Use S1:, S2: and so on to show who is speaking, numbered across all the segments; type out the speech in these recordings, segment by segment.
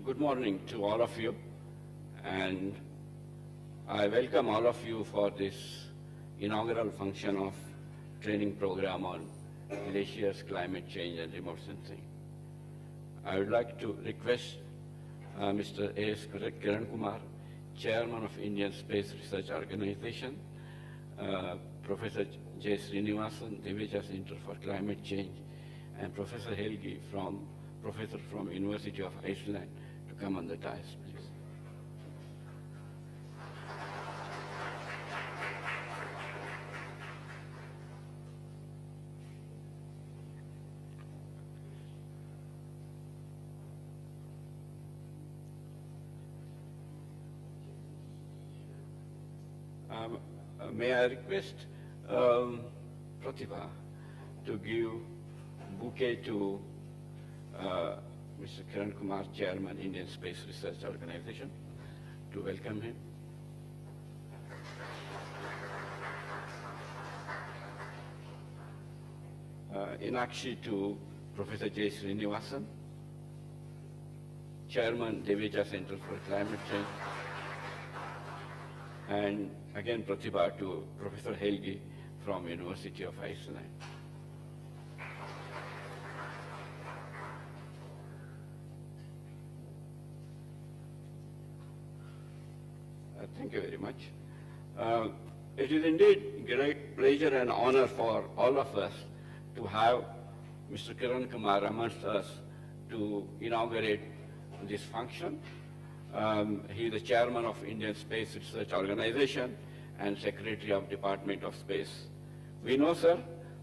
S1: Good morning to all of you, and I welcome all of you for this inaugural function of training program on glaciers, climate change, and remote sensing. I would like to request Mr. A.S. Kiran Kumar, Chairman of Indian Space Research Organization, Professor J. Srinivasan, Divicha Center for Climate Change, and Professor Helgi, Professor from University of Iceland, to come on the dais, please. May I request Pratibha to give bouquet to Mr. Kiran Kumar, Chairman, Indian Space Research Organization, to welcome him. Inakshi to Professor J. Srinivasan, Chairman, Divicha Center for Climate Change, and again Pratibha to Professor Helgi from University of Iceland. Thank you very much. It is indeed great pleasure and honor for all of us to have Mr. Kiran Kumar amongst us to inaugurate this function. He is the chairman of Indian Space Research Organization and secretary of Department of Space. We know, sir,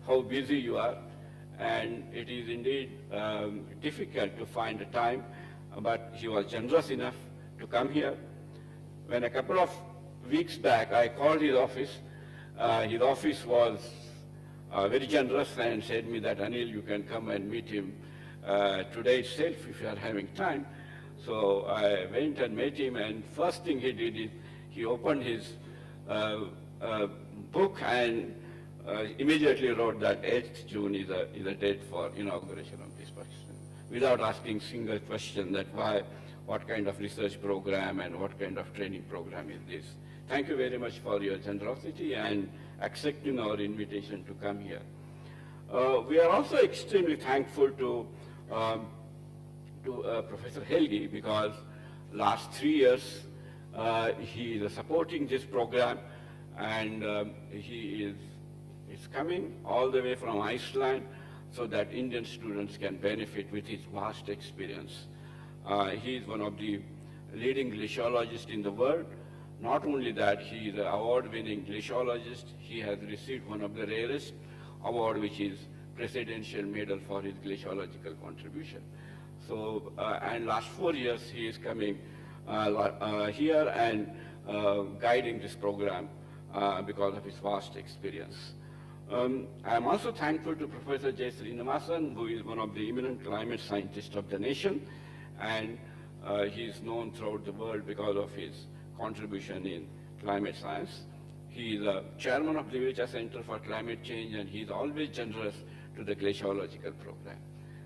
S1: how busy you are, and it is indeed difficult to find the time, but he was generous enough to come here. When a couple of weeks back I called his office was very generous and said me that, Anil, you can come and meet him today itself if you are having time. So I went and met him, and first thing he did is he opened his book and immediately wrote that 8th June is a date for inauguration of this function, without asking single question that what kind of research program and what kind of training program is this. Thank you very much for your generosity and accepting our invitation to come here. We are also extremely thankful to Professor Helgi, because last 3 years he is supporting this program, and he is coming all the way from Iceland so that Indian students can benefit with his vast experience. He is one of the leading glaciologists in the world. Not only that, he is an award-winning glaciologist. He has received one of the rarest award, which is Presidential Medal for his glaciological contribution. So, and last 4 years he is coming here and guiding this program because of his vast experience. I am also thankful to Professor J. Srinivasan, who is one of the eminent climate scientists of the nation, and he is known throughout the world because of his contribution in climate science. He is a chairman of the Divicha Center for Climate Change, and he is always generous to the glaciological program.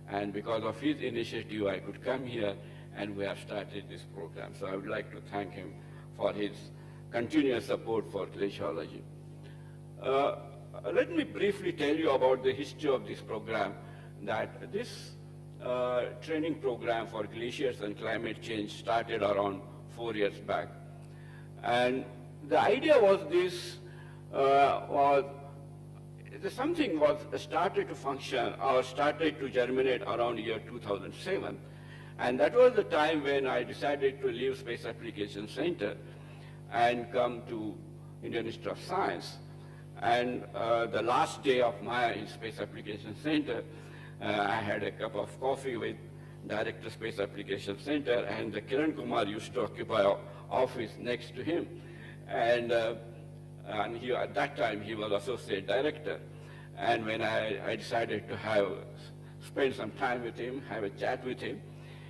S1: And because of his initiative, I could come here, and we have started this program. So I would like to thank him for his continuous support for glaciology. Let me briefly tell you about the history of this program, that this training program for glaciers and climate change started around 4 years back. And the idea was this, something was started to function or started to germinate around year 2007. And that was the time when I decided to leave Space Applications Center and come to Indian Institute of Science. And the last day of my Space Applications Center, I had a cup of coffee with Director Space Applications Center, and Kiran Kumar used to occupy an office next to him. And he, at that time, he was Associate Director. And when I decided to spend some time with him, have a chat with him,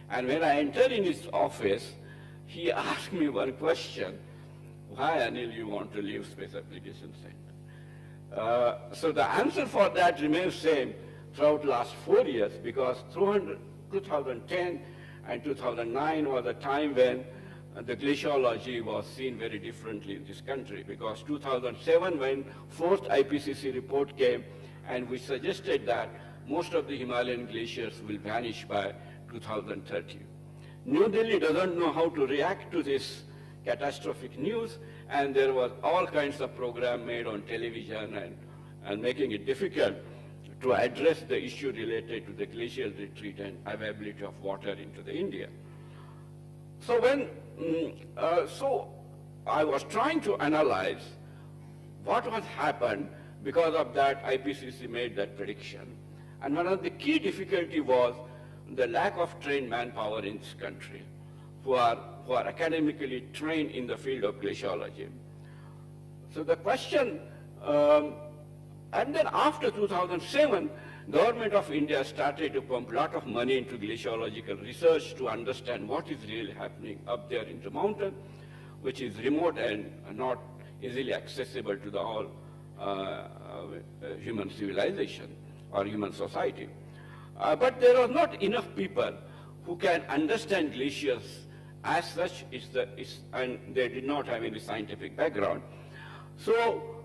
S1: and when I entered in his office, he asked me one question: why, Anil, you want to leave Space Applications Center? So the answer for that remains same throughout the last 4 years, because through 2010, And 2009 was a time when the glaciology was seen very differently in this country, because 2007 when fourth IPCC report came, and we suggested that most of the Himalayan glaciers will vanish by 2030. New Delhi doesn't know how to react to this catastrophic news, and there was all kinds of program made on television and making it difficult to address the issue related to the glacial retreat and availability of water into the India. So so I was trying to analyze what has happened because of that IPCC made that prediction. And one of the key difficulty was the lack of trained manpower in this country who are academically trained in the field of glaciology. So the question, and then after 2007, Government of India started to pump a lot of money into glaciological research to understand what is really happening up there in the mountain, which is remote and not easily accessible to the whole human civilization or human society. But there are not enough people who can understand glaciers as such, and they did not have any scientific background. So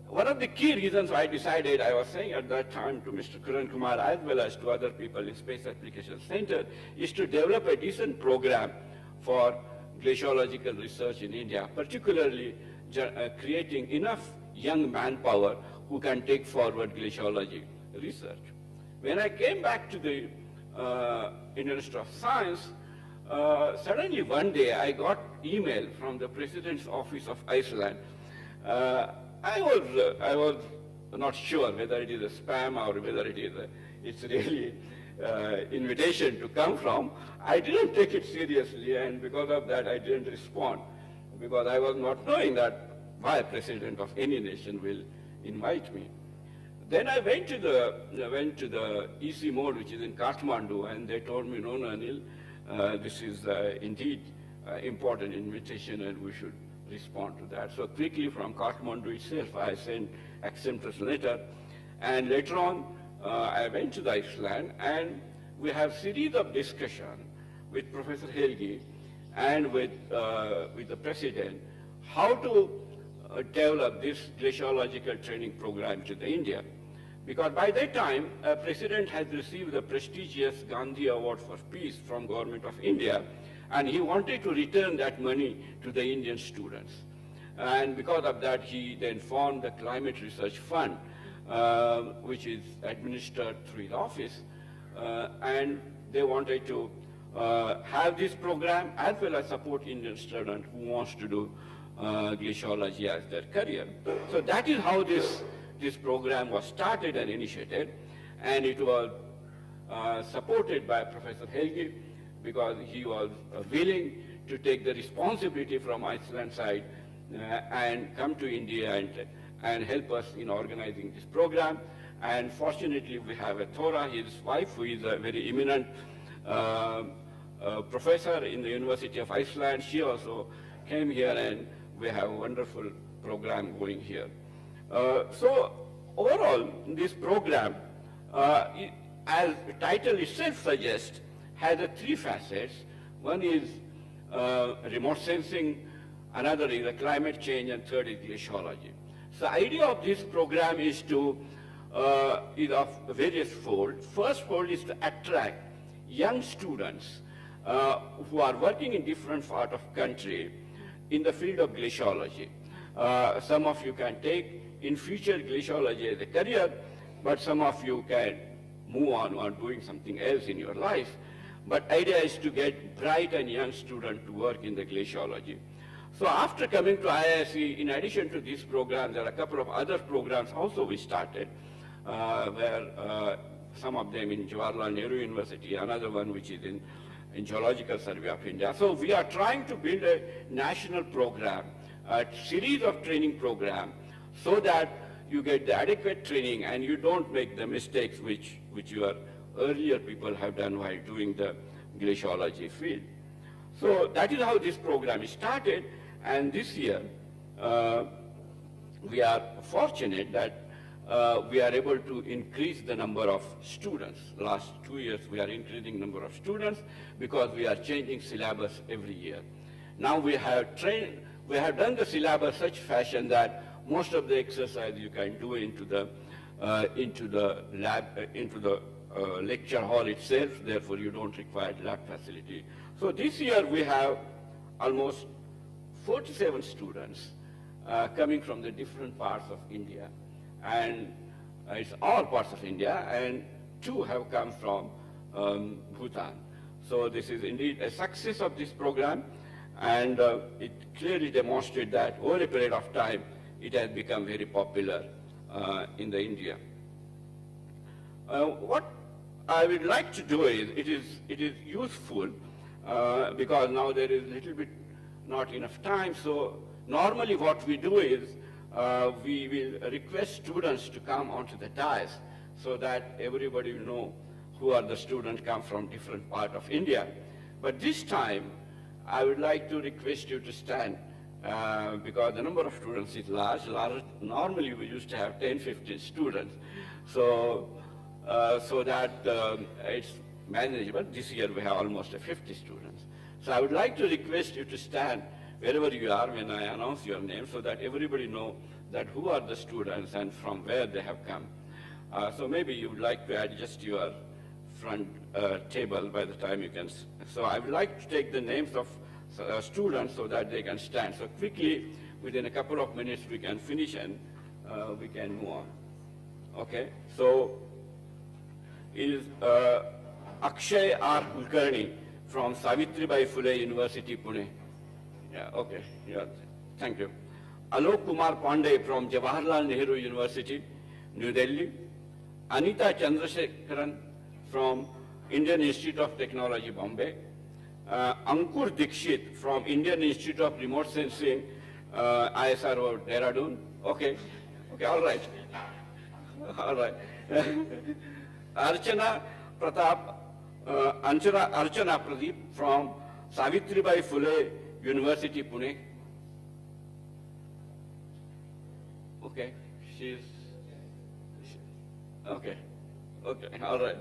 S1: one of the key reasons I decided, I was saying at that time to Mr. Kiran Kumar as well as to other people in Space Application Center, is to develop a decent program for glaciological research in India, particularly creating enough young manpower who can take forward glaciology research. When I came back to the Indian Institute of Science, suddenly one day I got email from the President's Office of Iceland. I was not sure whether it is a spam or whether it's really invitation to come from. I didn't take it seriously, and because of that I didn't respond, because I was not knowing that why a president of any nation will invite me. Then I went to the EC mode, which is in Kathmandu, and they told me, no, Anil, this is indeed important invitation and we should respond to that. So quickly from Kathmandu itself, I sent acceptance letter, and later on I went to the Iceland, and we have series of discussion with Professor Helgi and with the President how to develop this glaciological training program to the India. Because by that time, President has received the prestigious Gandhi Award for Peace from Government of India, and he wanted to return that money to the Indian students. And because of that, he then formed the Climate Research Fund, which is administered through his office, and they wanted to have this program as well as support Indian students who wants to do glaciology as their career. So that is how this program was started and initiated, and it was supported by Professor Helgi, because he was willing to take the responsibility from Iceland side and come to India and help us in organizing this program. And fortunately, we have a Thora, his wife, who is a very eminent professor in the University of Iceland. She also came here, and we have a wonderful program going here. So overall, this program, as the title itself suggests, has three facets. One is remote sensing, another is climate change, and third is glaciology. So the idea of this program is is of various folds. First fold is to attract young students who are working in different parts of country in the field of glaciology. Some of you can take in future glaciology as a career, but some of you can move on doing something else in your life. But idea is to get bright and young students to work in the glaciology. So after coming to IISc, in addition to this program, there are a couple of other programs also we started, where some of them in Jawaharlal Nehru University, another one which is in Geological Survey of India. So we are trying to build a national program, a series of training programs, so that you get the adequate training and you don't make the mistakes which your earlier people have done while doing the glaciology field. So that is how this program is started, and this year we are fortunate that we are able to increase the number of students. Last 2 years, we are increasing number of students because we are changing syllabus every year. Now we have done the syllabus such fashion that most of the exercise you can do into the lab, into the lecture hall itself. Therefore, you don't require lab facility. So this year we have almost 47 students coming from the different parts of India, and it's all parts of India, and 2 have come from Bhutan. So this is indeed a success of this program, and it clearly demonstrates that over a period of time, it has become very popular in the India. What I would like to do is, it is useful because now there is a little bit not enough time. So normally what we do is we will request students to come onto the dais so that everybody will know who are the students come from different part of India. But this time, I would like to request you to stand because the number of students is large. Normally we used to have 10, 15 students. So that it's manageable. This year we have almost 50 students. So I would like to request you to stand wherever you are when I announce your name so that everybody know that who are the students and from where they have come. So maybe you would like to adjust your front table by the time you can. So I would like to take the names of students so that they can stand. So quickly, within a couple of minutes, we can finish and we can move on. Okay, so is Akshay R. Kulkarni from Savitribai Phule University, Pune. Yeah, okay, yeah, thank you. Alok Kumar Pandey from Jawaharlal Nehru University, New Delhi. Anita Chandrasekharan from Indian Institute of Technology, Bombay. Ankur Dikshit from Indian Institute of Remote Sensing, ISRO, Dehradun. Okay, okay, all right. All right. Archana Pratap, Archana Pradeep from Savitribai Phule University, Pune. Okay, okay, okay, all right.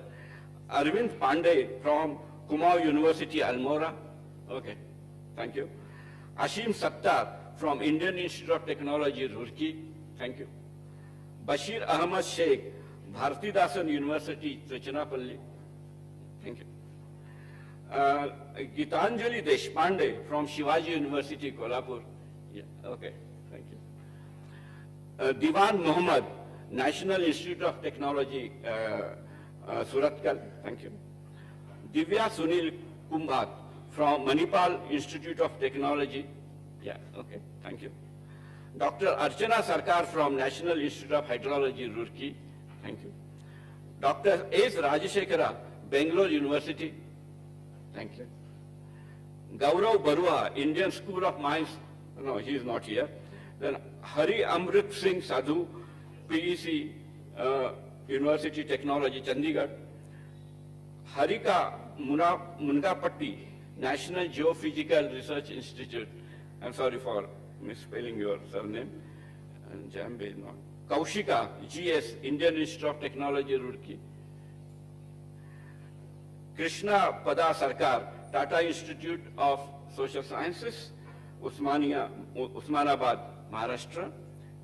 S1: Arvind Pandey from Kumaon University, Almora. Okay, thank you. Ashim Sattar from Indian Institute of Technology, Roorkee. Thank you. Bashir Ahmad Sheikh, Bharatidasan University, Trichinapalli. Thank you. Gitanjali Deshpande from Shivaji University, Kolhapur. Yeah, okay, thank you. Diwan Mohammed, National Institute of Technology, Suratkal. Thank you. Divya Sunil Kumbhat from Manipal Institute of Technology. Yeah, okay, thank you. Dr. Archana Sarkar from National Institute of Hydrology, Roorkee. Thank you. Dr. S. Rajashekara, Bangalore University. Thank you. Gaurav Barua, Indian School of Mines. No, he is not here. Then Hari Amrit Singh Sadhu, PEC, University Technology, Chandigarh. Harika Mungapatti, National Geophysical Research Institute. I'm sorry for misspelling your surname. And Jambe is not. Kaushika, GS, Indian Institute of Technology, Roorkee. Krishna Pada Sarkar, Tata Institute of Social Sciences, Usmanabad, Maharashtra.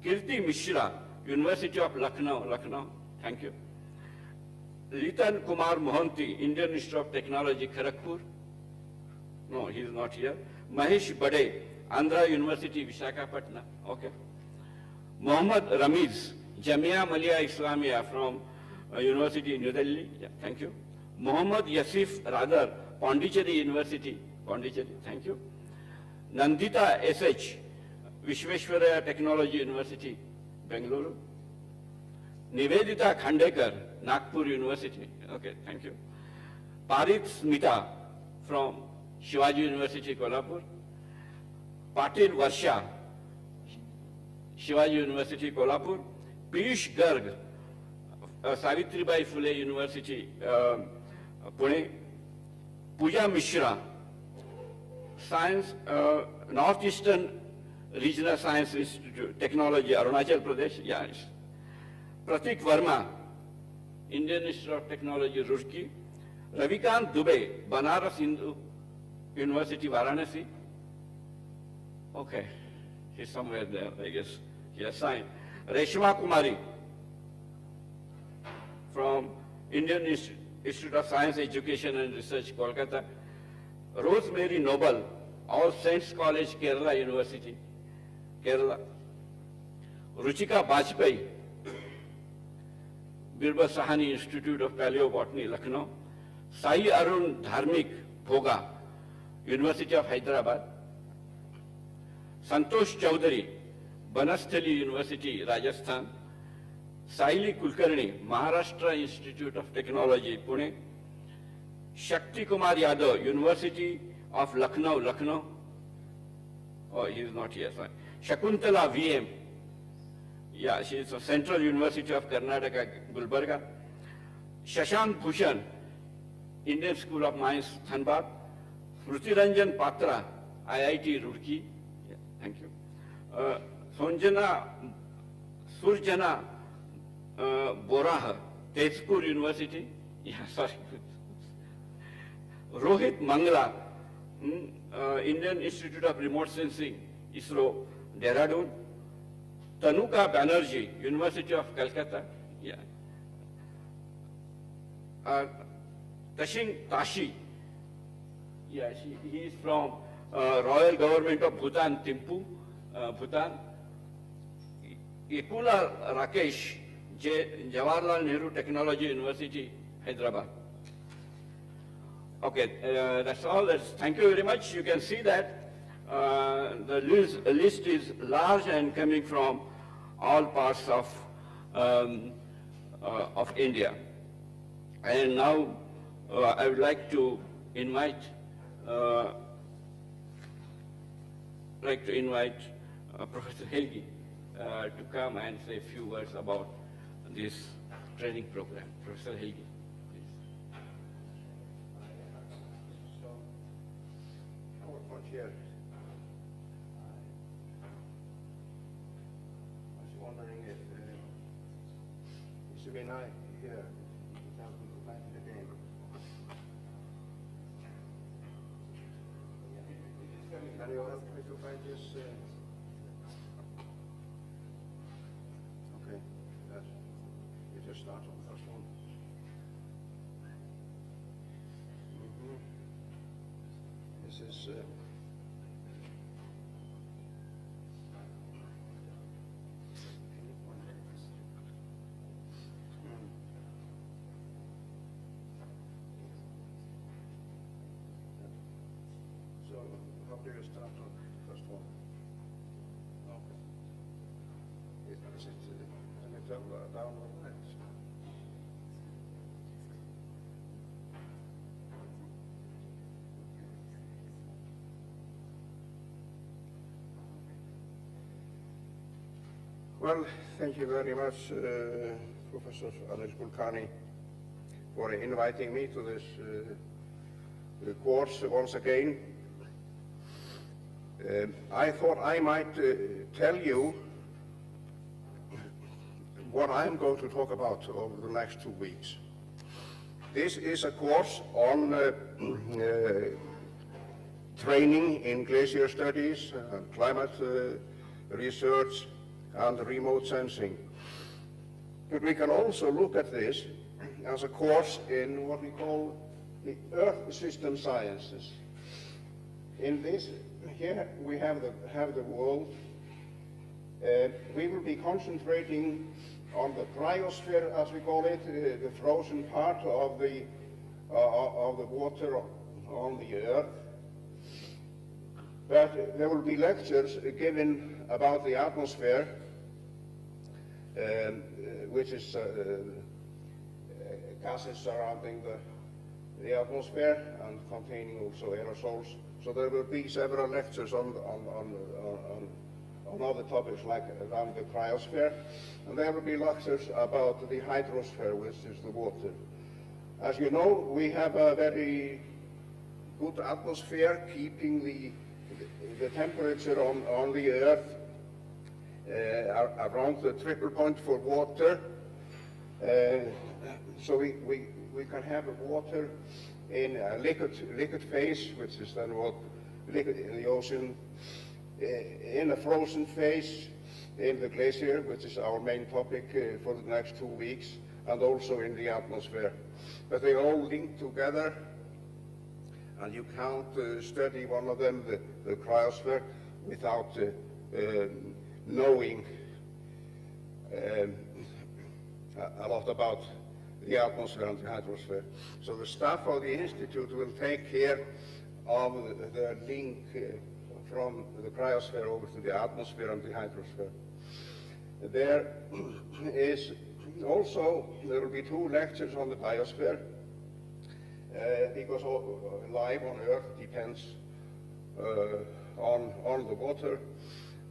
S1: Kirti Mishra, University of Lucknow. Thank you. Litan Kumar Mohanty, Indian Institute of Technology, Kharagpur. No, he is not here. Mahesh Bade, Andhra University, Visakhapatnam. Okay. Mohammad Ramiz, Jamia Millia Islamia from University, New Delhi. Yeah, thank you. Mohammad Yasif Radar, Pondicherry University, Pondicherry. Thank you. Nandita SH, Vishweshwaraya Technology University, Bengaluru. Nivedita Khandekar, Nagpur University. Okay, thank you. Parit Smita from Shivaji University, Kolhapur. Patil Varsha, Shivaji University, Kolhapur. Piyush Garg, Savitribai Phule University, Pune. Pooja Mishra, Science, Northeastern Regional Science Institute, Technology, Arunachal Pradesh. Yes. Pratik Verma, Indian Institute of Technology, Roorkee. Ravikant Dubey, Banaras Hindu University, Varanasi. Okay, he's somewhere there, I guess. He has signed. Reshma Kumari from Indian Institute of Science, Education and Research, Kolkata. Rosemary Noble, All Saints College, Kerala University, Kerala. Ruchika Bajpai, Birba Sahani Institute of Paleobotany, Lucknow. Sai Arun Dharmik Bhoga, University of Hyderabad. Santosh Chaudhary, Banasthali University, Rajasthan. Saili Kulkarni, Maharashtra Institute of Technology, Pune. Shakti Kumar Yadav, University of Lucknow, Lucknow. Oh, he is not here, sorry. Shakuntala VM. Yeah, she is from Central University of Karnataka, Gulbarga. Shashank Bhushan, Indian School of Mines, Dhanbad. Rutiranjan Patra, IIT Roorkee. Yeah, thank you. Surjana Boraha, Tezpur University. Yeah, sorry. Rohit Mangla, Indian Institute of Remote Sensing, ISRO, Dehradun. Tanuka Banerjee, University of Calcutta. Yeah. Tashing Tashi. Yeah, he is from Royal Government of Bhutan, Thimphu, Bhutan. Ikula Rakesh, Jawaharlal Nehru Technology University, Hyderabad. Okay, that's all. Thank you very much. You can see that the list is large and coming from all parts of India. And now I would like to invite Professor Helgi to come and say a few words about this training program. Professor Helgi, please.
S2: Here. I was wondering if Mr. Vinay here would help me to find the game. Can you help me to find this? Okay, you just start on the first one. This is. How do you start on the first one? Okay. Is it down or right? Well, thank you very much, Professor Anish Kulkarni, for inviting me to this course once again. I thought I might tell you what I'm going to talk about over the next 2 weeks. This is a course on training in glacier studies, climate research, and remote sensing. But we can also look at this as a course in what we call the Earth System Sciences. In this, here we have the world. We will be concentrating on the cryosphere, as we call it, the frozen part of the water on the Earth. But there will be lectures given about the atmosphere, which is gases surrounding the atmosphere and containing also aerosols. So there will be several lectures on other topics like around the cryosphere, and there will be lectures about the hydrosphere, which is the water. As you know, we have a very good atmosphere keeping the temperature on the Earth around the triple point for water, So we can have water in a liquid phase, which is then what liquid in the ocean, in a frozen phase in the glacier, which is our main topic for the next 2 weeks, and also in the atmosphere. But they all link together, and you can't study one of them, the cryosphere, without knowing a lot about the atmosphere and the hydrosphere. So the staff of the Institute will take care of the link from the cryosphere over to the atmosphere and the hydrosphere. There is also, there will be 2 lectures on the biosphere, because life on Earth depends on the water,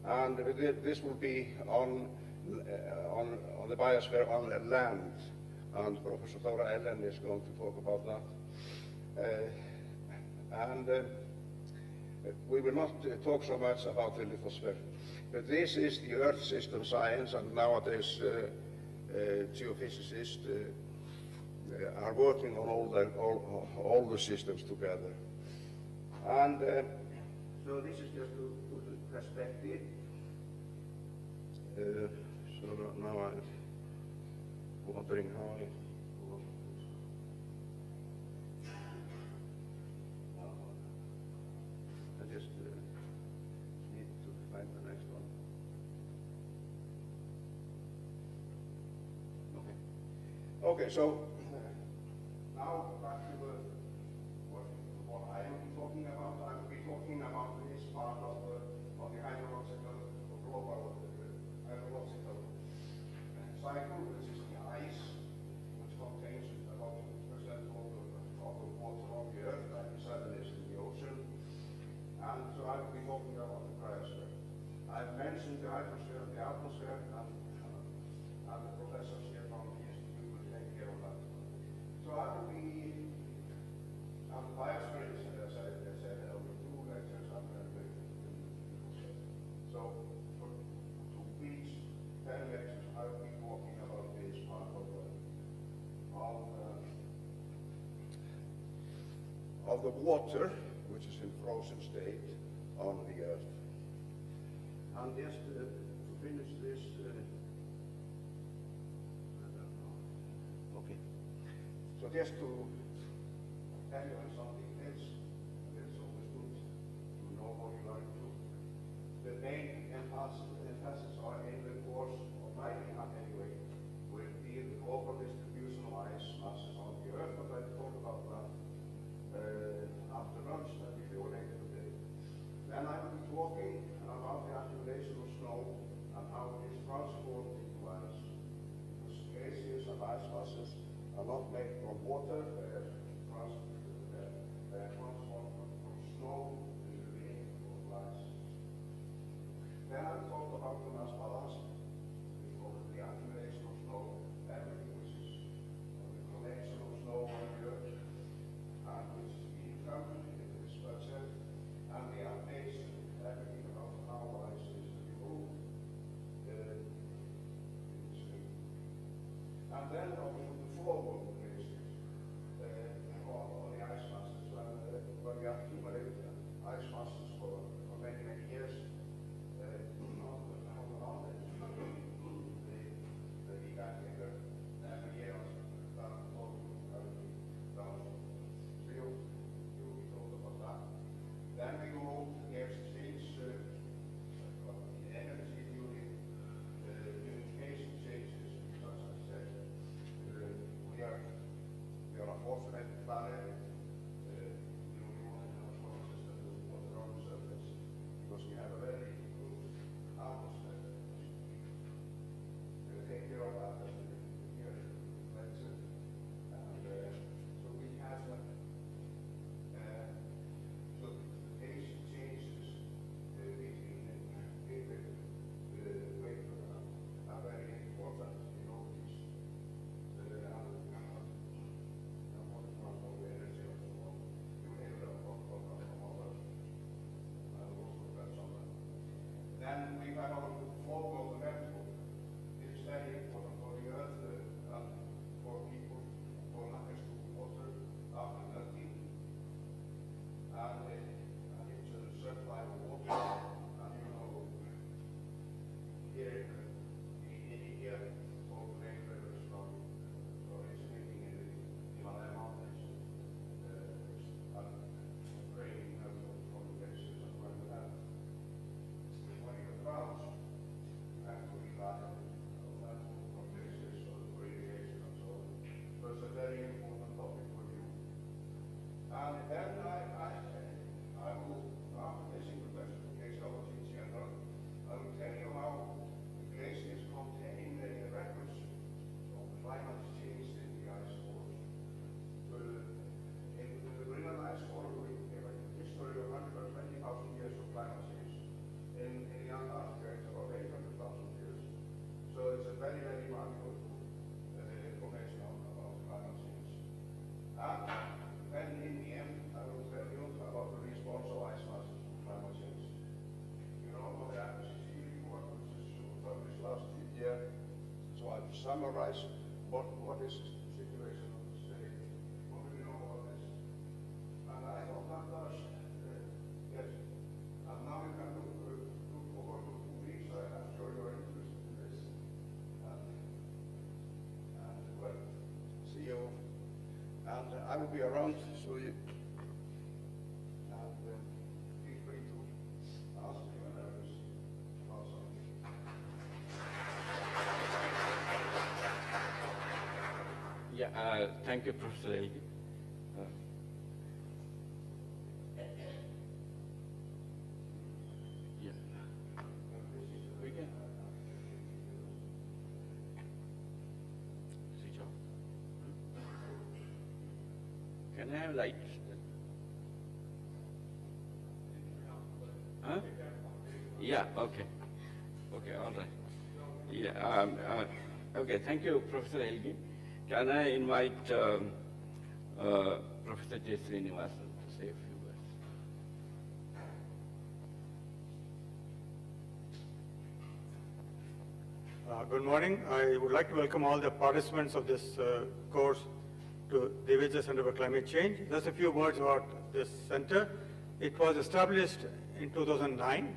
S2: and this will be on the biosphere on the land, and Professor Dora Ellen is going to talk about that. We will not talk so much about the lithosphere, but this is the Earth system science, and nowadays geophysicists are working on all the systems together. And so this is just to put in perspective. So now I'm wondering how I just need to find the next one. Okay, so now back to what I will be talking about. I will be talking about this part of the hydrological, global hydrological cycle, which is the ice, which contains about 2% of the water on the Earth, 97 is in the ocean. And so I will be talking about the cryosphere. I've mentioned the hydrosphere and the atmosphere, and the professors here from the Institute will take care of that. So I will be on the biosphere, as I said, there will be 2 lectures on the lithosphere. So for 2 weeks, 10 lectures, I will be talking about this part of the water, which is in frozen state on the Earth. And just to finish this, okay. So just to tell you something else, it's always good to know what you are into. The main emphasis are in the course of my lab anyway, will be the global distribution of ice masses on the Earth, but I'll talk about that after lunch, that will be later today. Then I will be talking about the accumulation of snow and how it is transformed into ice. Because glaciers and ice masses are not made from water, they are transformed from snow into the being of ice. Then I will talk about the mass balance, we call it the accumulation of snow, everything which is the collection of snow on the Earth, and which is being counted in this budget, and the updates, everything about how ice is removed in this week. And then over the forward glaciers, on the ice masses, when we accumulate ice masses for many, many years, then we go to the exchange in energy during communication changes, because as I said, we are a fortunate planet. The only one in our solar system with water on the surface, because we have a very good atmosphere. We'll take care of that as we hear lecture. And so we have so the phase changes between the vapor are very important in all these then we have our form of the network. It's very important for the Earth And then I will, after this introduction to glaciology in general, I will tell you how the glaciers contain the records of climate change in the ice cores. In the Greenland ice core, we have a history of 120,000 years of climate change. In the Antarctica, it's about 800,000 years. So it's a very, very valuable information about climate change. And then in the end, I will tell you about the response of ice masses to climate change. You know what the IPCC report, which is published last year. So I'll summarize what is the situation of the state. What do we know about this? And I thought that does, yes. And now you can look over to 2 weeks. I'm sure you're interested in this. And well, see you. And I will be around, so you, and feel free to ask me whenever you about something.
S1: Yeah, thank you, Professor Elgin. Yeah. We can. Switch off. Can I have lights? Huh? Yeah, okay. Okay, all right. Yeah, okay, thank you, Professor Elgin. Can I invite Professor J. Srinivasan to say a few words?
S3: Good morning. I would like to welcome all the participants of this course to the Division Center for Climate Change. Just a few words about this center. It was established in 2009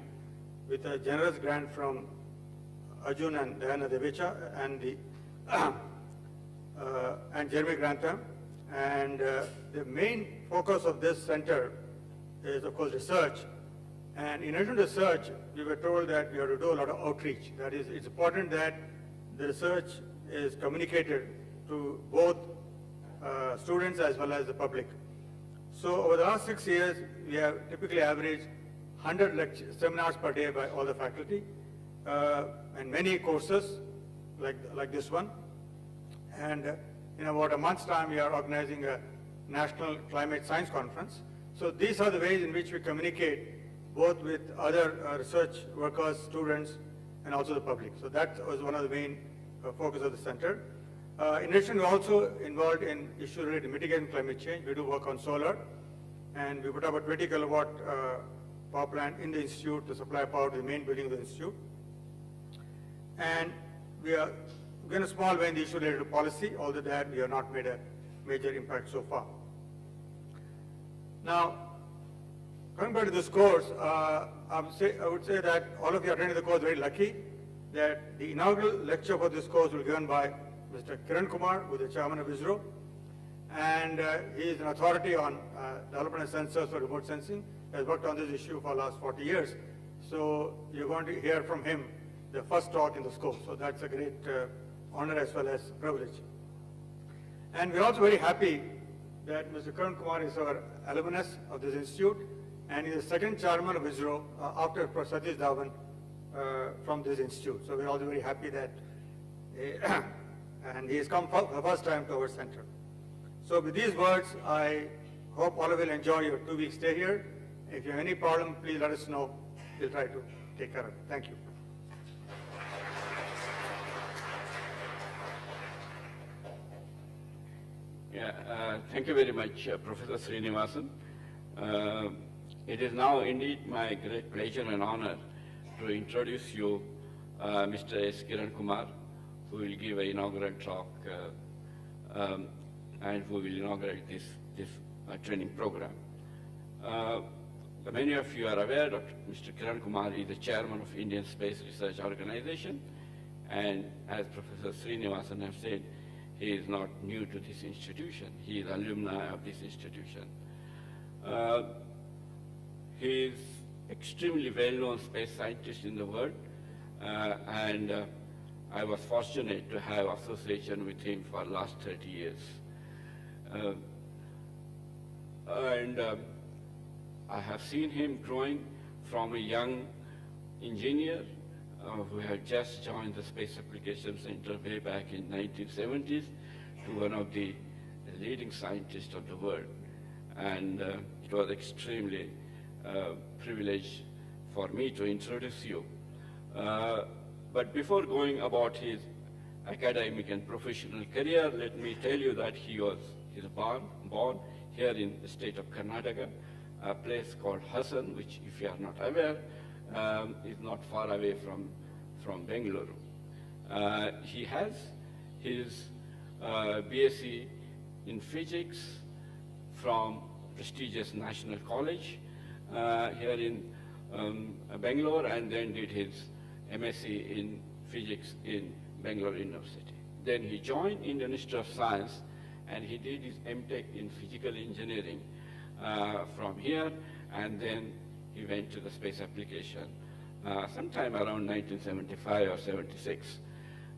S3: with a generous grant from Arjun and Diana Devicha and the and Jeremy Grantham. And the main focus of this center is, of course, research. And in addition to research, we were told that we have to do a lot of outreach. That is, it's important that the research is communicated to both students as well as the public. So over the last 6 years, we have typically averaged 100 seminars per day by all the faculty, and many courses like this one. And in about a month's time, we are organizing a National Climate Science Conference. So these are the ways in which we communicate both with other research workers, students, and also the public. So that was one of the main focus of the center. In addition, we're also involved in issues related to mitigating climate change. We do work on solar, and we put up a 20 kilowatt power plant in the institute to supply power to the main building of the institute. And we are in a small way in the issue related to policy, although that we have not made a major impact so far. Now, coming back to this course, I would say that all of you attending the course are very lucky that the inaugural lecture for this course will be given by Mr. Kiran Kumar, who is the chairman of ISRO, and he is an authority on development of sensors for remote sensing. He has worked on this issue for the last 40 years. So you're going to hear from him the first talk in this course. So that's a great honor as well as privilege. And we're also very happy that Mr. Kiran Kumar is our alumnus of this institute, and he is the second chairman of ISRO after Professor Satish Dhawan from this institute. So we're also very happy that, and he has come for the first time to our center. So with these words, I hope all of you will enjoy your 2-week stay here. If you have any problem, please let us know. We'll try to take care of it. Thank you.
S1: Yeah, thank you very much, Professor Srinivasan. It is now indeed my great pleasure and honor to introduce you Mr. S. Kiran Kumar, who will give an inaugural talk and who will inaugurate this training program. Many of you are aware that Mr. Kiran Kumar is the chairman of Indian Space Research Organization, and as Professor Srinivasan has said, he is not new to this institution. He is alumni of this institution. He is extremely well-known space scientist in the world, and I was fortunate to have association with him for the last 30 years. And I have seen him growing from a young engineer who had just joined the Space Application Center way back in 1970s to one of the leading scientists of the world. And it was extremely privileged for me to introduce you. But before going about his academic and professional career, let me tell you that he's born here in the state of Karnataka, a place called Hassan, which, if you are not aware, is not far away from Bengaluru. He has his BSc in physics from prestigious National College here in Bangalore, and then did his MSc in physics in Bangalore University. Then he joined Indian Institute of Science, and he did his MTech in physical engineering from here, and then he went to the space application sometime around 1975 or 76.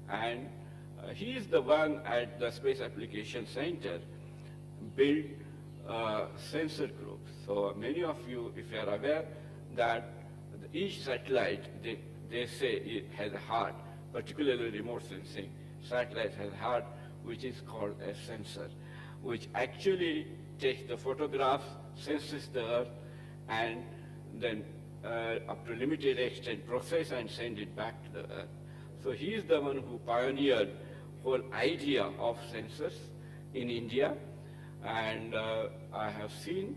S1: And he is the one at the Space Application Center built sensor groups. So many of you, if you are aware, that each satellite, they say it has a heart, particularly remote sensing. Satellite has a heart, which is called a sensor, which actually takes the photographs, senses the Earth, and then up to limited extent process and send it back to the Earth. So he is the one who pioneered whole idea of sensors in India. And I have seen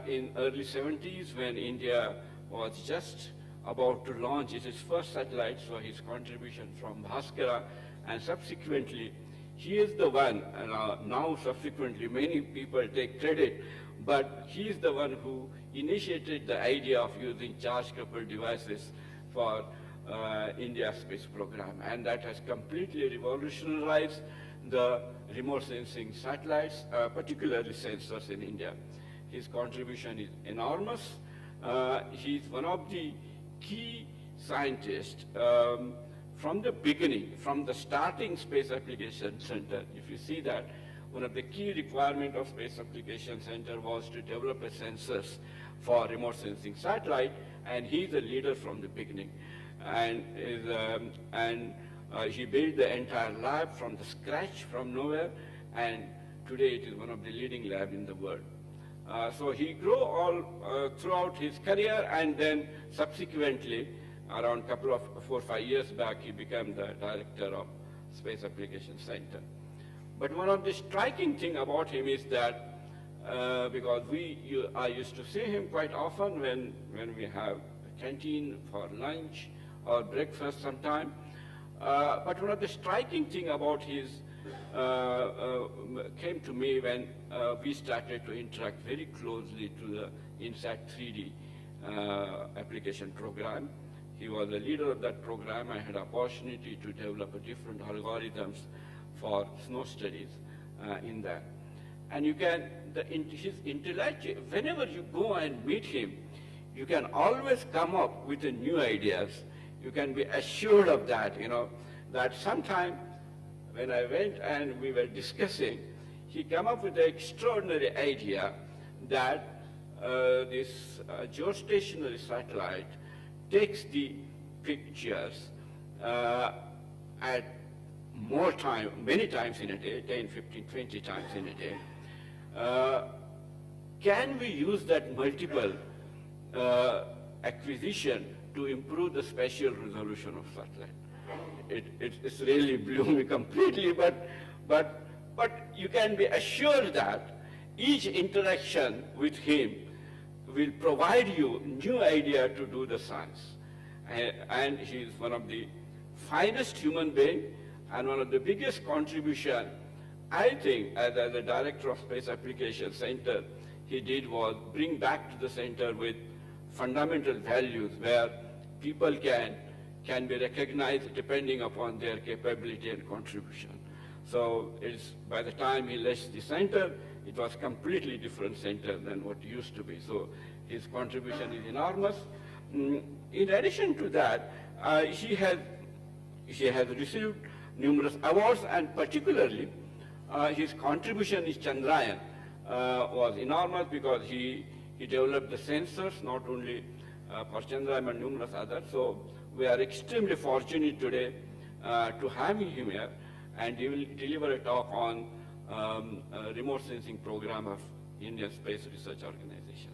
S1: in early 70s when India was just about to launch its first satellite, so his contribution from Bhaskara, and subsequently he is the one, and now subsequently many people take credit, but he is the one who initiated the idea of using charge-coupled devices for India's space program, and that has completely revolutionized the remote sensing satellites, particularly sensors in India. His contribution is enormous. He's one of the key scientists from the beginning, from the starting Space Application Center. If you see that, one of the key requirements of Space Application Center was to develop a sensors for remote sensing satellite, and he's a leader from the beginning. And he built the entire lab from the scratch, from nowhere, and today it is one of the leading labs in the world. So he grew all throughout his career, and then subsequently, around 4 or 5 years back, he became the director of Space Application Center. But one of the striking thing about him is that, because I used to see him quite often when we have a canteen for lunch or breakfast sometime. But one of the striking thing about his came to me when we started to interact very closely to the INSAT 3D application program. He was the leader of that program. I had opportunity to develop different algorithms for snow studies in that. And you can, his intellect, whenever you go and meet him, you can always come up with the new ideas. You can be assured of that, that sometime when I went and we were discussing, he came up with the extraordinary idea that this geostationary satellite takes the pictures at more time, many times in a day, 10, 15, 20 times in a day. Can we use that multiple acquisition to improve the spatial resolution of satellite? It's really blew me completely, but you can be assured that each interaction with him will provide you new idea to do the science. And he is one of the finest human beings, and one of the biggest contribution, I think, as the director of Space Application Center, he did was bring back to the center with fundamental values where people can be recognized depending upon their capability and contribution. So by the time he left the center, it was completely different center than what it used to be. So his contribution is enormous. In addition to that, he has received numerous awards, and particularly his contribution is Chandrayaan. was enormous because he developed the sensors, not only for Chandrayaan but numerous others. So we are extremely fortunate today to have him here, and he will deliver a talk on remote sensing program of Indian Space Research Organization.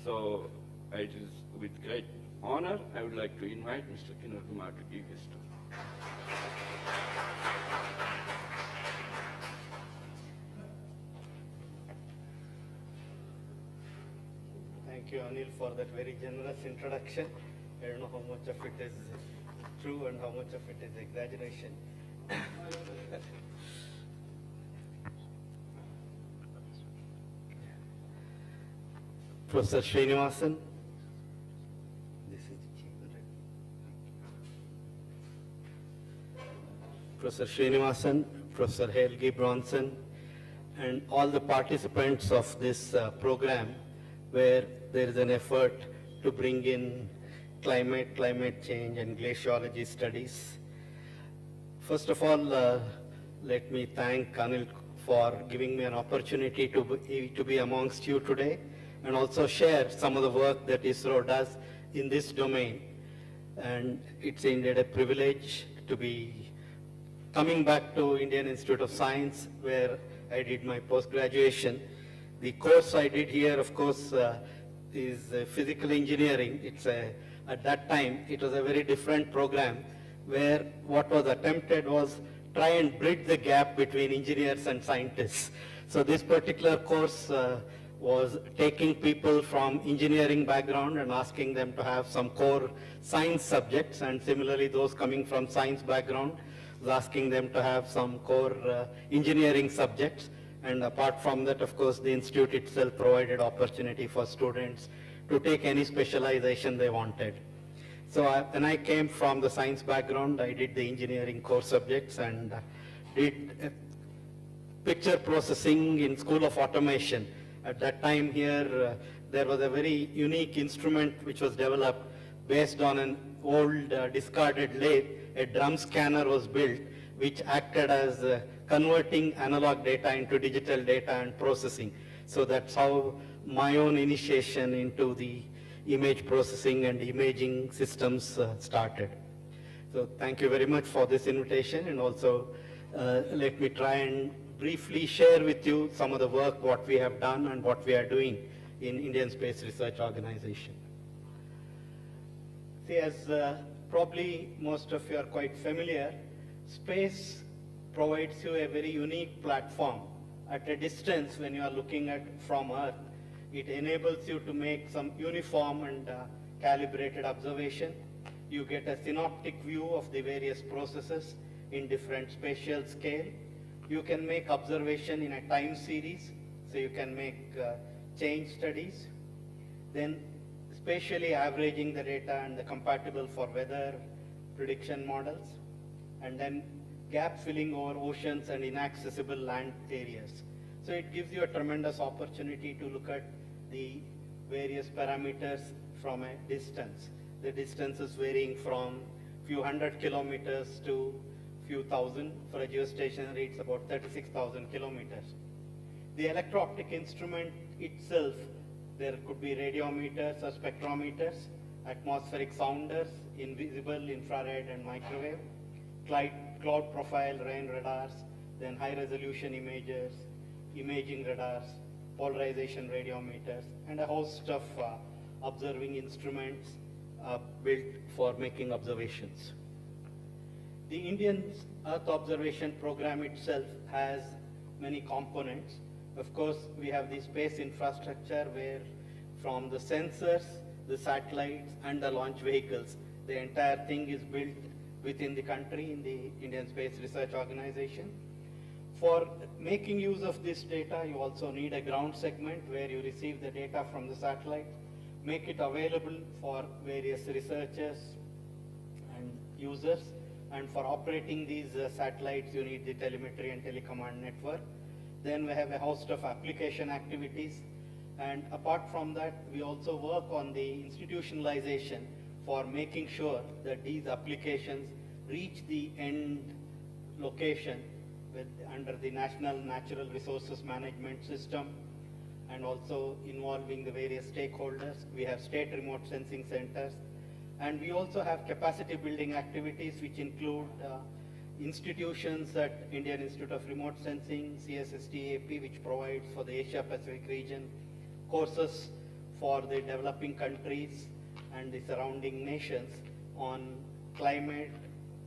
S1: So it is with great honor I would like to invite Mr. Inaugural to give his talk.
S4: Thank you, Anil, for that very generous introduction. I don't know how much of it is true and how much of it is exaggeration. Professor Srinivasan. This is the chamber, right? Professor Srinivasan, Professor Helgi Bronson, and all the participants of this program, where there is an effort to bring in climate change and glaciology studies. First of all, let me thank Anil for giving me an opportunity to be amongst you today, and also share some of the work that ISRO does in this domain. And it's indeed a privilege to be coming back to Indian Institute of Science, where I did my post-graduation. The course I did here, of course, is physical engineering. At that time, it was a very different program, where what was attempted was try and bridge the gap between engineers and scientists. So this particular course was taking people from engineering background and asking them to have some core science subjects, and similarly those coming from science background was asking them to have some core engineering subjects. And apart from that, of course, the institute itself provided opportunity for students to take any specialization they wanted. So when I came from the science background, I did the engineering core subjects and did picture processing in School of Automation. At that time here, there was a very unique instrument which was developed based on an old discarded lathe. A drum scanner was built, which acted as converting analog data into digital data and processing. So that's how my own initiation into the image processing and imaging systems started. So thank you very much for this invitation, and also let me try and briefly share with you some of the work what we have done and what we are doing in Indian Space Research Organization. See, as probably most of you are quite familiar, space provides you a very unique platform. At a distance, when you are looking at from Earth, it enables you to make some uniform and calibrated observation. You get a synoptic view of the various processes in different spatial scale. You can make observation in a time series, so you can make change studies. Then spatially averaging the data and the compatible for weather prediction models. And then gap filling over oceans and inaccessible land areas. So it gives you a tremendous opportunity to look at the various parameters from a distance. The distance is varying from few hundred kilometers to few thousand. For a geostationary, it's about 36,000 kilometers. The electro-optic instrument itself, there could be radiometers or spectrometers, atmospheric sounders, invisible, infrared, and microwave, cloud profile rain radars, then high-resolution imagers, imaging radars, polarization radiometers, and a host of observing instruments built for making observations. The Indian Earth Observation Program itself has many components. Of course, we have the space infrastructure where from the sensors, the satellites, and the launch vehicles, the entire thing is built within the country in the Indian Space Research Organization. For making use of this data, you also need a ground segment where you receive the data from the satellite, make it available for various researchers and users. And for operating these satellites, you need the telemetry and telecommand network. Then we have a host of application activities. And apart from that, we also work on the institutionalization for making sure that these applications reach the end location under the National Natural Resources Management System and also involving the various stakeholders. We have state remote sensing centers, and we also have capacity building activities which include institutions at Indian Institute of Remote Sensing, CSST-AP, which provides for the Asia Pacific region courses for the developing countries and the surrounding nations on climate,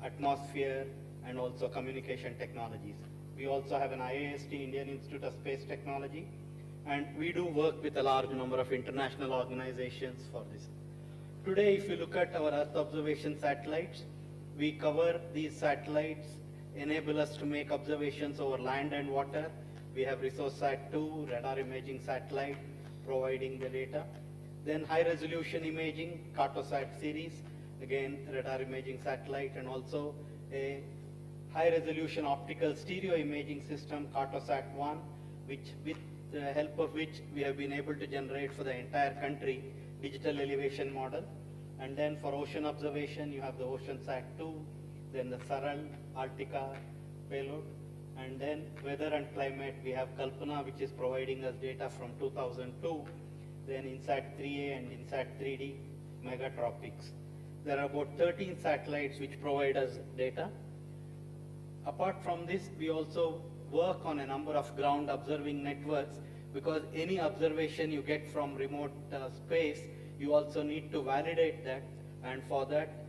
S4: atmosphere, and also communication technologies. We also have an IIST, Indian Institute of Space Technology, and we do work with a large number of international organizations for this. Today, if you look at our Earth observation satellites, we cover these satellites, enable us to make observations over land and water. We have ResourceSat-2, radar imaging satellite, providing the data. Then high resolution imaging, Cartosat series, again radar imaging satellite, and also a high resolution optical stereo imaging system, Cartosat-1, which with the help of which we have been able to generate for the entire country digital elevation model. And then for ocean observation, you have the OceanSat-2, then the Saral, Altica payload. And then weather and climate, we have Kalpana, which is providing us data from 2002, then INSAT-3A and INSAT-3D, megatropics. There are about 13 satellites which provide us data. Apart from this, we also work on a number of ground observing networks, because any observation you get from remote space, you also need to validate that, and for that,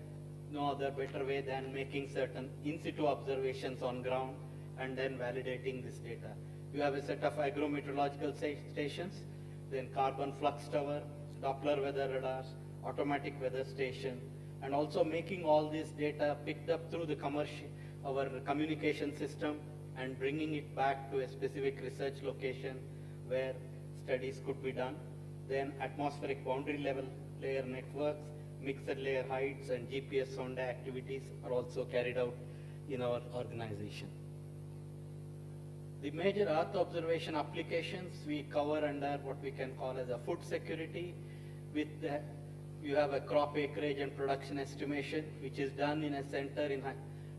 S4: no other better way than making certain in situ observations on ground and then validating this data. You have a set of agrometeorological stations, then carbon flux tower, Doppler weather radars, automatic weather station, and also making all this data picked up through the our communication system and bringing it back to a specific research location where studies could be done. Then atmospheric boundary level layer networks, mixed layer heights, and GPS sonde activities are also carried out in our organization. The major Earth observation applications we cover under what we can call as a food security. With you have a crop acreage and production estimation, which is done in a center in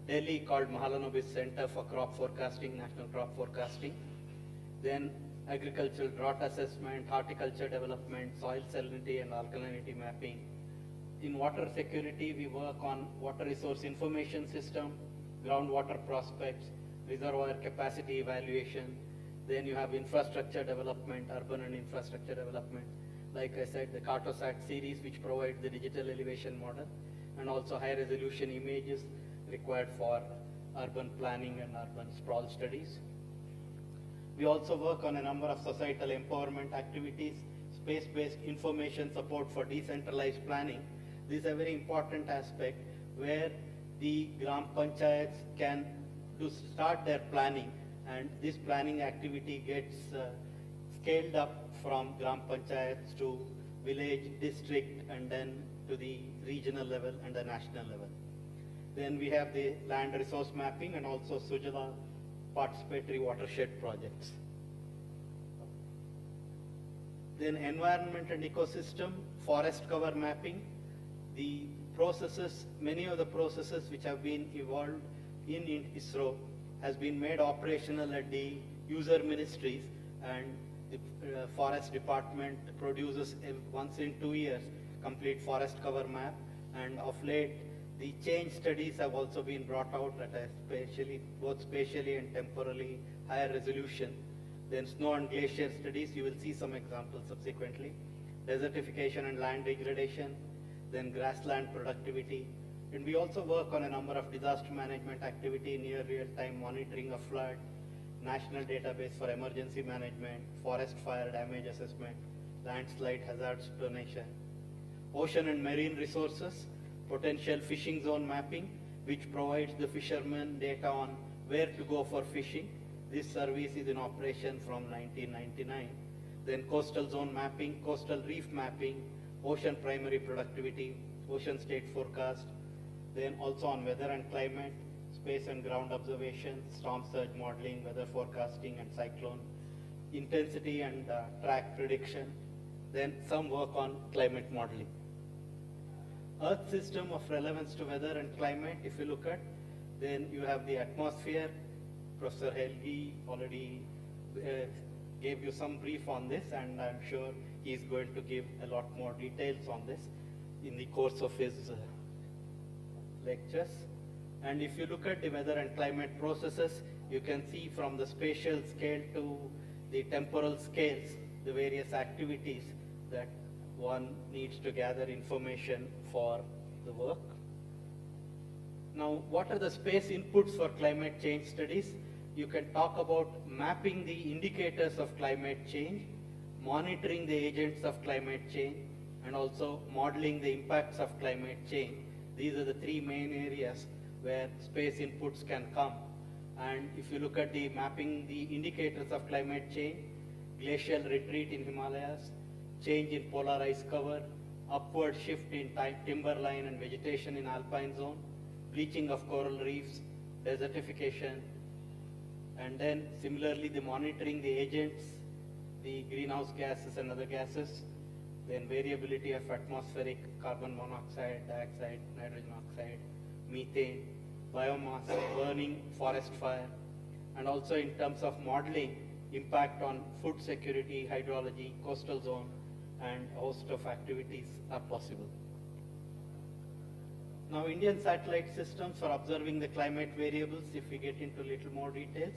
S4: Delhi called Mahalanobis Center for Crop Forecasting, National Crop Forecasting. Then agricultural drought assessment, horticulture development, soil salinity and alkalinity mapping. In water security, we work on water resource information system, groundwater prospects, reservoir capacity evaluation. Then you have infrastructure development, urban and infrastructure development. Like I said, the Cartosat series, which provides the digital elevation model, and also high resolution images required for urban planning and urban sprawl studies. We also work on a number of societal empowerment activities, space-based information support for decentralized planning. This is a very important aspect where the Gram Panchayats can start their planning, and this planning activity gets scaled up from Gram Panchayats to village, district, and then to the regional level and the national level. Then we have the land resource mapping and also Sujala participatory watershed projects. Then environment and ecosystem, forest cover mapping. The processes, many of the processes which have been evolved in ISRO has been made operational at the user ministries, and the forest department produces once in 2 years complete forest cover map, and of late the change studies have also been brought out at a both spatially and temporally higher resolution. Then snow and glacier studies, you will see some examples subsequently. Desertification and land degradation, then grassland productivity. And we also work on a number of disaster management activity, near real-time monitoring of flood, national database for emergency management, forest fire damage assessment, landslide hazards explanation. Ocean and marine resources, potential fishing zone mapping, which provides the fishermen data on where to go for fishing. This service is in operation from 1999. Then coastal zone mapping, coastal reef mapping, ocean primary productivity, ocean state forecast. Then also on weather and climate, space and ground observation, storm surge modeling, weather forecasting and cyclone intensity and track prediction. Then some work on climate modeling. Earth system of relevance to weather and climate, if you look at, then you have the atmosphere. Professor Helgi already gave you some brief on this, and I'm sure he's going to give a lot more details on this in the course of his lectures. And if you look at the weather and climate processes, you can see from the spatial scale to the temporal scales, the various activities that one needs to gather information for the work. Now, what are the space inputs for climate change studies? You can talk about mapping the indicators of climate change, monitoring the agents of climate change, and also modeling the impacts of climate change. These are the three main areas where space inputs can come. And if you look at the mapping the indicators of climate change, glacial retreat in Himalayas, change in polar ice cover, upward shift in timberline and vegetation in alpine zone, bleaching of coral reefs, desertification, and then similarly the monitoring the agents, the greenhouse gases and other gases, then variability of atmospheric carbon monoxide, dioxide, nitrogen oxide, methane, biomass, burning, forest fire, and also in terms of modeling, impact on food security, hydrology, coastal zone, and a host of activities are possible. Now, Indian satellite systems for observing the climate variables, if we get into little more details.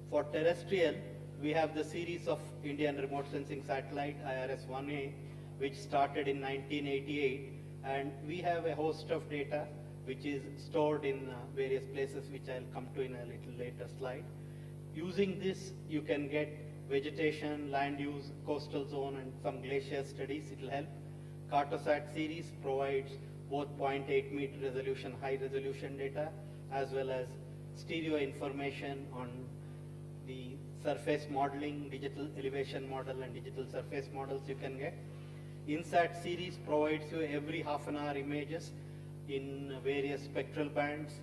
S4: For terrestrial, we have the series of Indian remote sensing satellite, IRS-1A, which started in 1988, and we have a host of data which is stored in various places, which I'll come to in a little later slide. Using this, you can get vegetation, land use, coastal zone, and some glacier studies. It will help. Cartosat series provides both 0.8 meter resolution, high resolution data, as well as stereo information on the surface modeling, digital elevation model, and digital surface models you can get. INSAT series provides you every half an hour images in various spectral bands.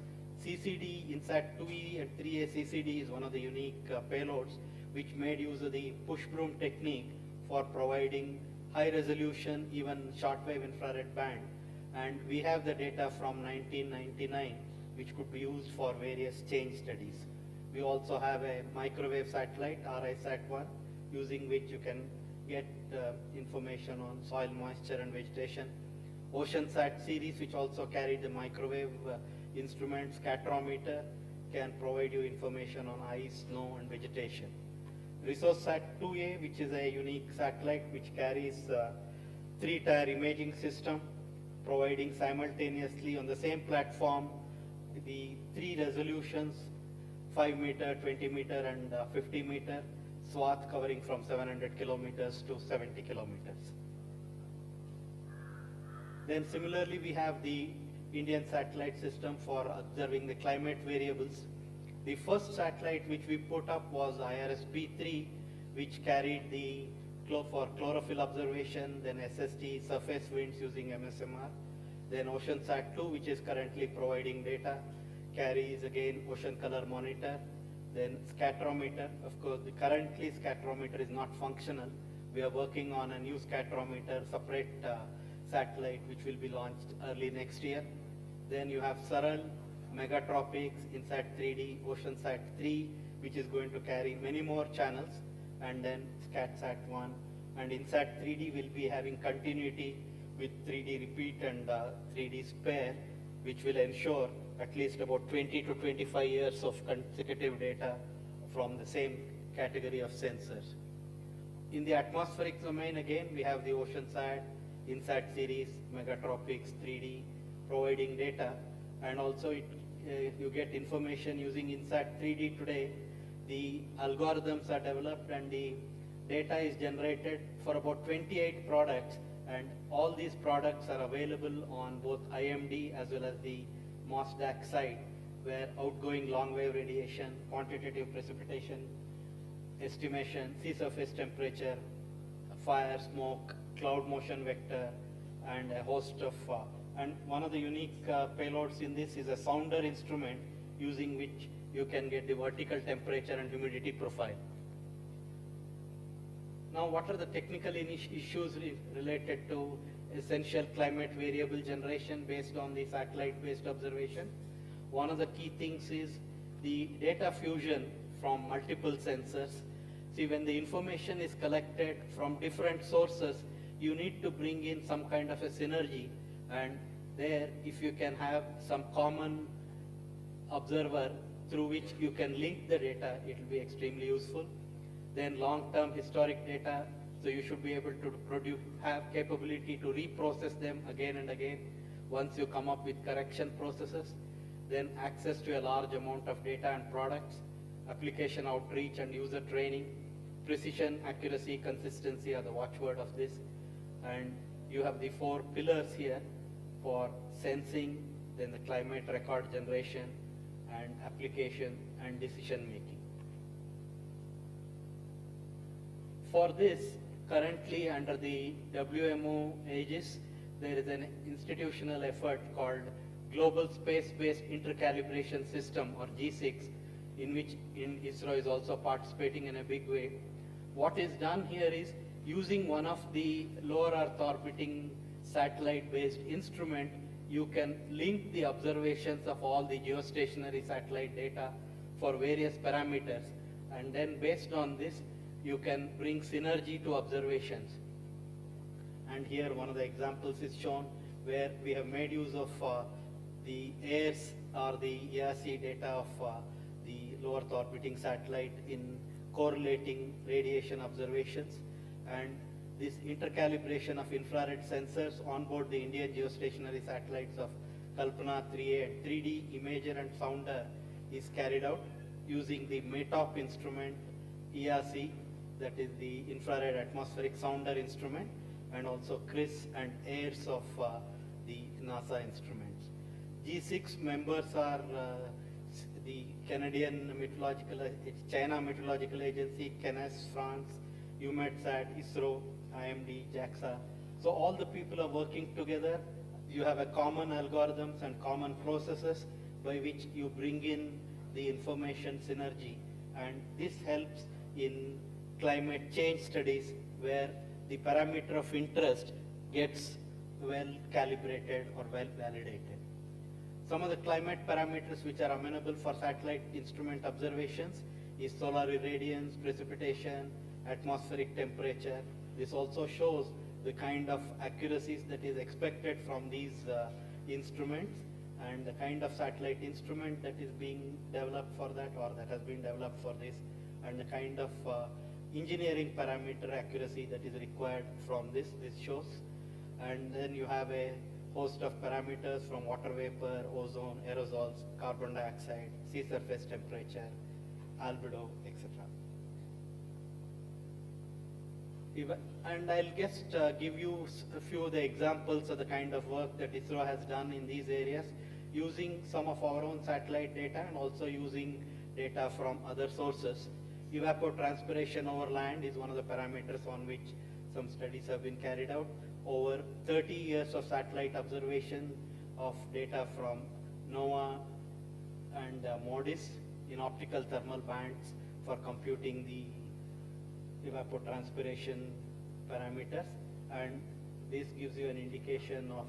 S4: CCD, INSAT 2E and 3A CCD is one of the unique payloads which made use of the push broom technique for providing high resolution, even shortwave infrared band. And we have the data from 1999 which could be used for various change studies. We also have a microwave satellite, RISAT-1, using which you can get information on soil moisture and vegetation. OceanSat series, which also carried the microwave instrument, scatterometer, can provide you information on ice, snow, and vegetation. ResourceSat 2A, which is a unique satellite which carries 3-tier imaging system, providing simultaneously on the same platform the 3 resolutions, 5 meter, 20 meter, and 50 meter swath covering from 700 kilometers to 70 kilometers. Then similarly, we have the Indian satellite system for observing the climate variables. The first satellite which we put up was IRS-P3, which carried the for chlorophyll observation, then SST, surface winds using MSMR. Then OceanSat-2, which is currently providing data, carries again ocean color monitor. Then scatterometer, of course, currently scatterometer is not functional. We are working on a new scatterometer, separate satellite, which will be launched early next year. Then you have Saral, Megatropics, INSAT 3D, OceanSat 3, which is going to carry many more channels, and then ScatSat 1. And INSAT 3D will be having continuity with 3D repeat and 3D spare, which will ensure at least about 20 to 25 years of consecutive data from the same category of sensors. In the atmospheric domain, again, we have the OceanSat, INSAT series, Megatropics, 3D, providing data, and also you get information using INSAT 3D today. The algorithms are developed and the data is generated for about 28 products, and all these products are available on both IMD as well as the MOSDAQ site, where outgoing long wave radiation, quantitative precipitation, estimation, sea surface temperature, fire, smoke, cloud motion vector, and a host of, and one of the unique payloads in this is a sounder instrument using which you can get the vertical temperature and humidity profile. Now, what are the technical issues related to essential climate variable generation based on the satellite-based observation? One of the key things is the data fusion from multiple sensors. See, when the information is collected from different sources, you need to bring in some kind of a synergy, and there, if you can have some common observer through which you can link the data, it will be extremely useful. Then long-term historic data, so you should be able to have capability to reprocess them again and again once you come up with correction processes. Then access to a large amount of data and products, application outreach and user training, precision, accuracy, consistency are the watchword of this. And you have the 4 pillars here for sensing, then the climate record generation, and application and decision making. For this, currently under the WMO aegis, there is an institutional effort called Global Space-Based Intercalibration System, or G6, in which ISRO is also participating in a big way. What is done here is using one of the lower Earth orbiting satellite-based instrument, you can link the observations of all the geostationary satellite data for various parameters, and then based on this, you can bring synergy to observations. And here one of the examples is shown where we have made use of the AIRS or the ERC data of the low Earth orbiting satellite in correlating radiation observations, and this intercalibration of infrared sensors on board the Indian geostationary satellites of Kalpana 3A and 3D imager and sounder is carried out using the METOP instrument, ERC, that is the infrared atmospheric sounder instrument, and also CRIS and AIRS of the NASA instruments. G6 members are the Canadian Meteorological, China Meteorological Agency, CNES, France, EUMETSAT, ISRO, IMD, JAXA. So all the people are working together. You have a common algorithms and common processes by which you bring in the information synergy, and this helps in climate change studies where the parameter of interest gets well calibrated or well validated. Some of the climate parameters which are amenable for satellite instrument observations is solar irradiance, precipitation, atmospheric temperature. This also shows the kind of accuracies that is expected from these instruments, and the kind of satellite instrument that is being developed for that or that has been developed for this, and the kind of engineering parameter accuracy that is required from this shows. And then you have a host of parameters from water vapor, ozone, aerosols, carbon dioxide, sea surface temperature, albedo, etc. And I'll just give you a few of the examples of the kind of work that ISRO has done in these areas, using some of our own satellite data and also using data from other sources. Evapotranspiration over land is one of the parameters on which some studies have been carried out. Over 30 years of satellite observation of data from NOAA and MODIS in optical thermal bands for computing the evapotranspiration parameters, and this gives you an indication of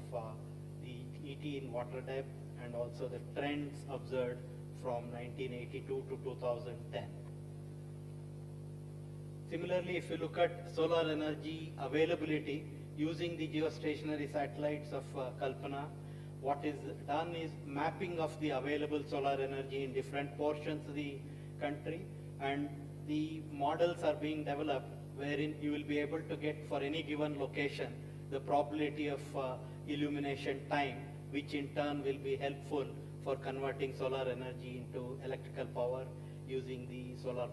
S4: the ET in water depth and also the trends observed from 1982 to 2010. Similarly, if you look at solar energy availability using the geostationary satellites of Kalpana, what is done is mapping of the available solar energy in different portions of the country, and the models are being developed wherein you will be able to get for any given location the probability of illumination time, which in turn will be helpful for converting solar energy into electrical power using the solar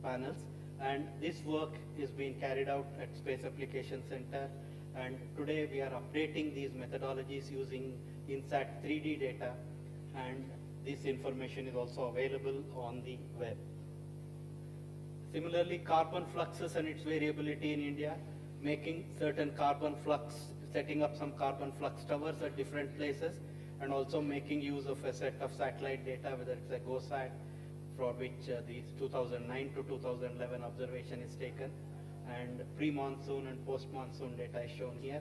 S4: panels. And this work is being carried out at Space Application Center, and today we are updating these methodologies using INSAT 3D data, and this information is also available on the web. Similarly, carbon fluxes and its variability in India, making certain carbon flux, setting up some carbon flux towers at different places, and also making use of a set of satellite data, whether it's a GOSAT, for which the 2009 to 2011 observation is taken, and pre-monsoon and post-monsoon data is shown here,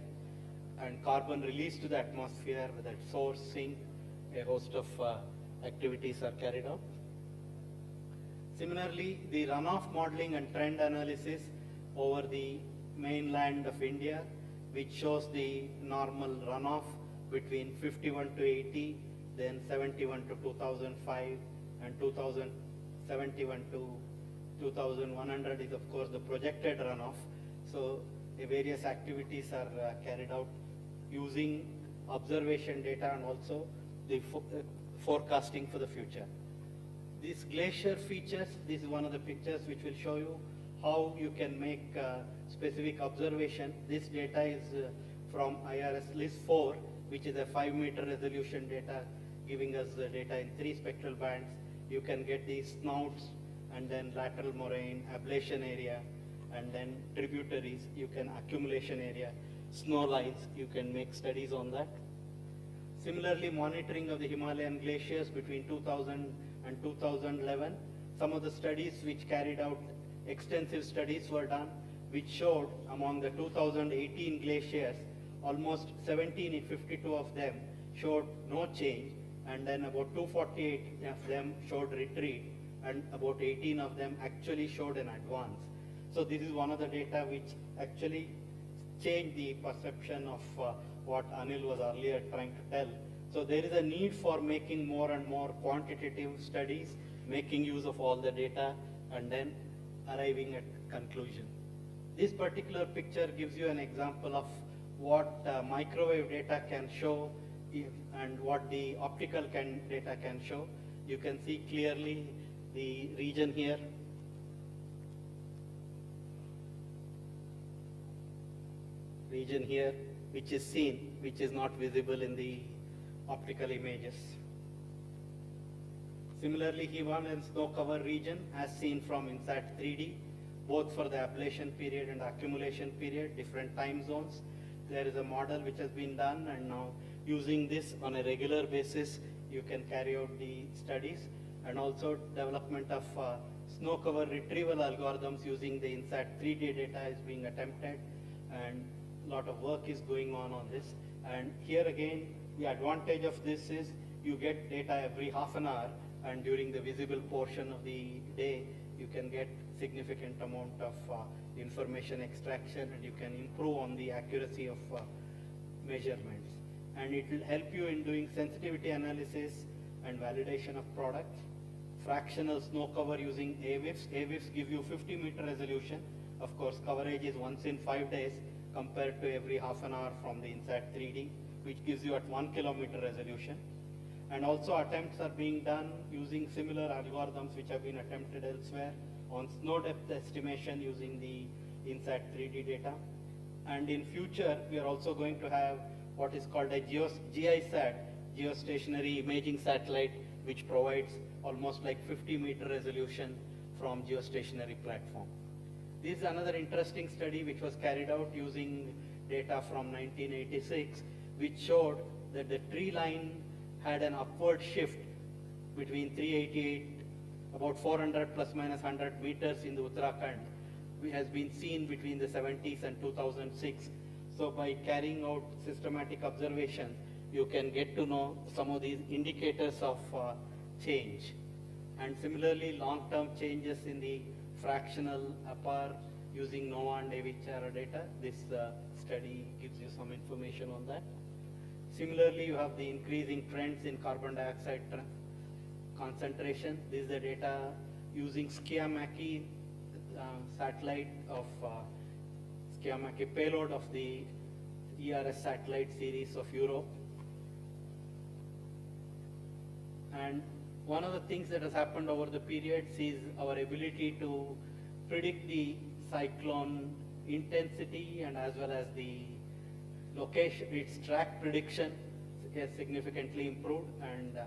S4: and carbon released to the atmosphere, whether it's source, sink, a host of activities are carried out. Similarly, the runoff modeling and trend analysis over the mainland of India, which shows the normal runoff between 51 to 80, then 71 to 2005, and 2071 to 2100 is of course the projected runoff. So various activities are carried out using observation data and also the forecasting for the future. These glacier features, this is one of the pictures which will show you how you can make specific observation. This data is from IRS list 4, which is a 5-meter resolution data, giving us the data in 3 spectral bands. You can get these snouts and then lateral moraine, ablation area, and then tributaries. You can accumulation area, snow lines. You can make studies on that. Similarly, monitoring of the Himalayan glaciers between 2000 and 2011. Some of the studies which carried out extensive studies were done, which showed among the 2018 glaciers, almost 17 in 52 of them showed no change, and then about 248 of them showed retreat, and about 18 of them actually showed an advance. So this is one of the data which actually changed the perception of what Anil was earlier trying to tell. So there is a need for making more and more quantitative studies, making use of all the data, and then arriving at conclusion. This particular picture gives you an example of what microwave data can show and what the optical data can show. You can see clearly the region here. Region here, which is seen, which is not visible in the optical images. Similarly, Hivan and snow cover region as seen from INSAT 3D, both for the ablation period and accumulation period, different time zones. There is a model which has been done, and now using this on a regular basis, you can carry out the studies, and also development of snow cover retrieval algorithms using the INSAT 3D data is being attempted, and a lot of work is going on this. And here again, the advantage of this is you get data every half an hour, and during the visible portion of the day, you can get significant amount of information extraction, and you can improve on the accuracy of measurements. And it will help you in doing sensitivity analysis and validation of products. Fractional snow cover using AWIFs. AWIFs give you 50-meter resolution. Of course, coverage is once in 5 days compared to every half an hour from the INSAT 3D, which gives you at 1 kilometer resolution. And also attempts are being done using similar algorithms which have been attempted elsewhere on snow depth estimation using the INSAT 3D data. And in future, we are also going to have what is called a GISAT, geostationary imaging satellite, which provides almost like 50-meter resolution from geostationary platform. This is another interesting study which was carried out using data from 1986, which showed that the tree line had an upward shift between 388, about 400 plus minus 100 meters in the Uttarakhand, which has been seen between the 70s and 2006. So by carrying out systematic observation, you can get to know some of these indicators of change. And similarly, long-term changes in the fractional APAR using NOAA and Avichara data. This study gives you some information on that. Similarly, you have the increasing trends in carbon dioxide concentration. This is the data using Skiamaki satellite of Skiamaki payload of the ERS satellite series of Europe. And one of the things that has happened over the periods is our ability to predict the cyclone intensity and as well as the location, its track prediction has significantly improved, and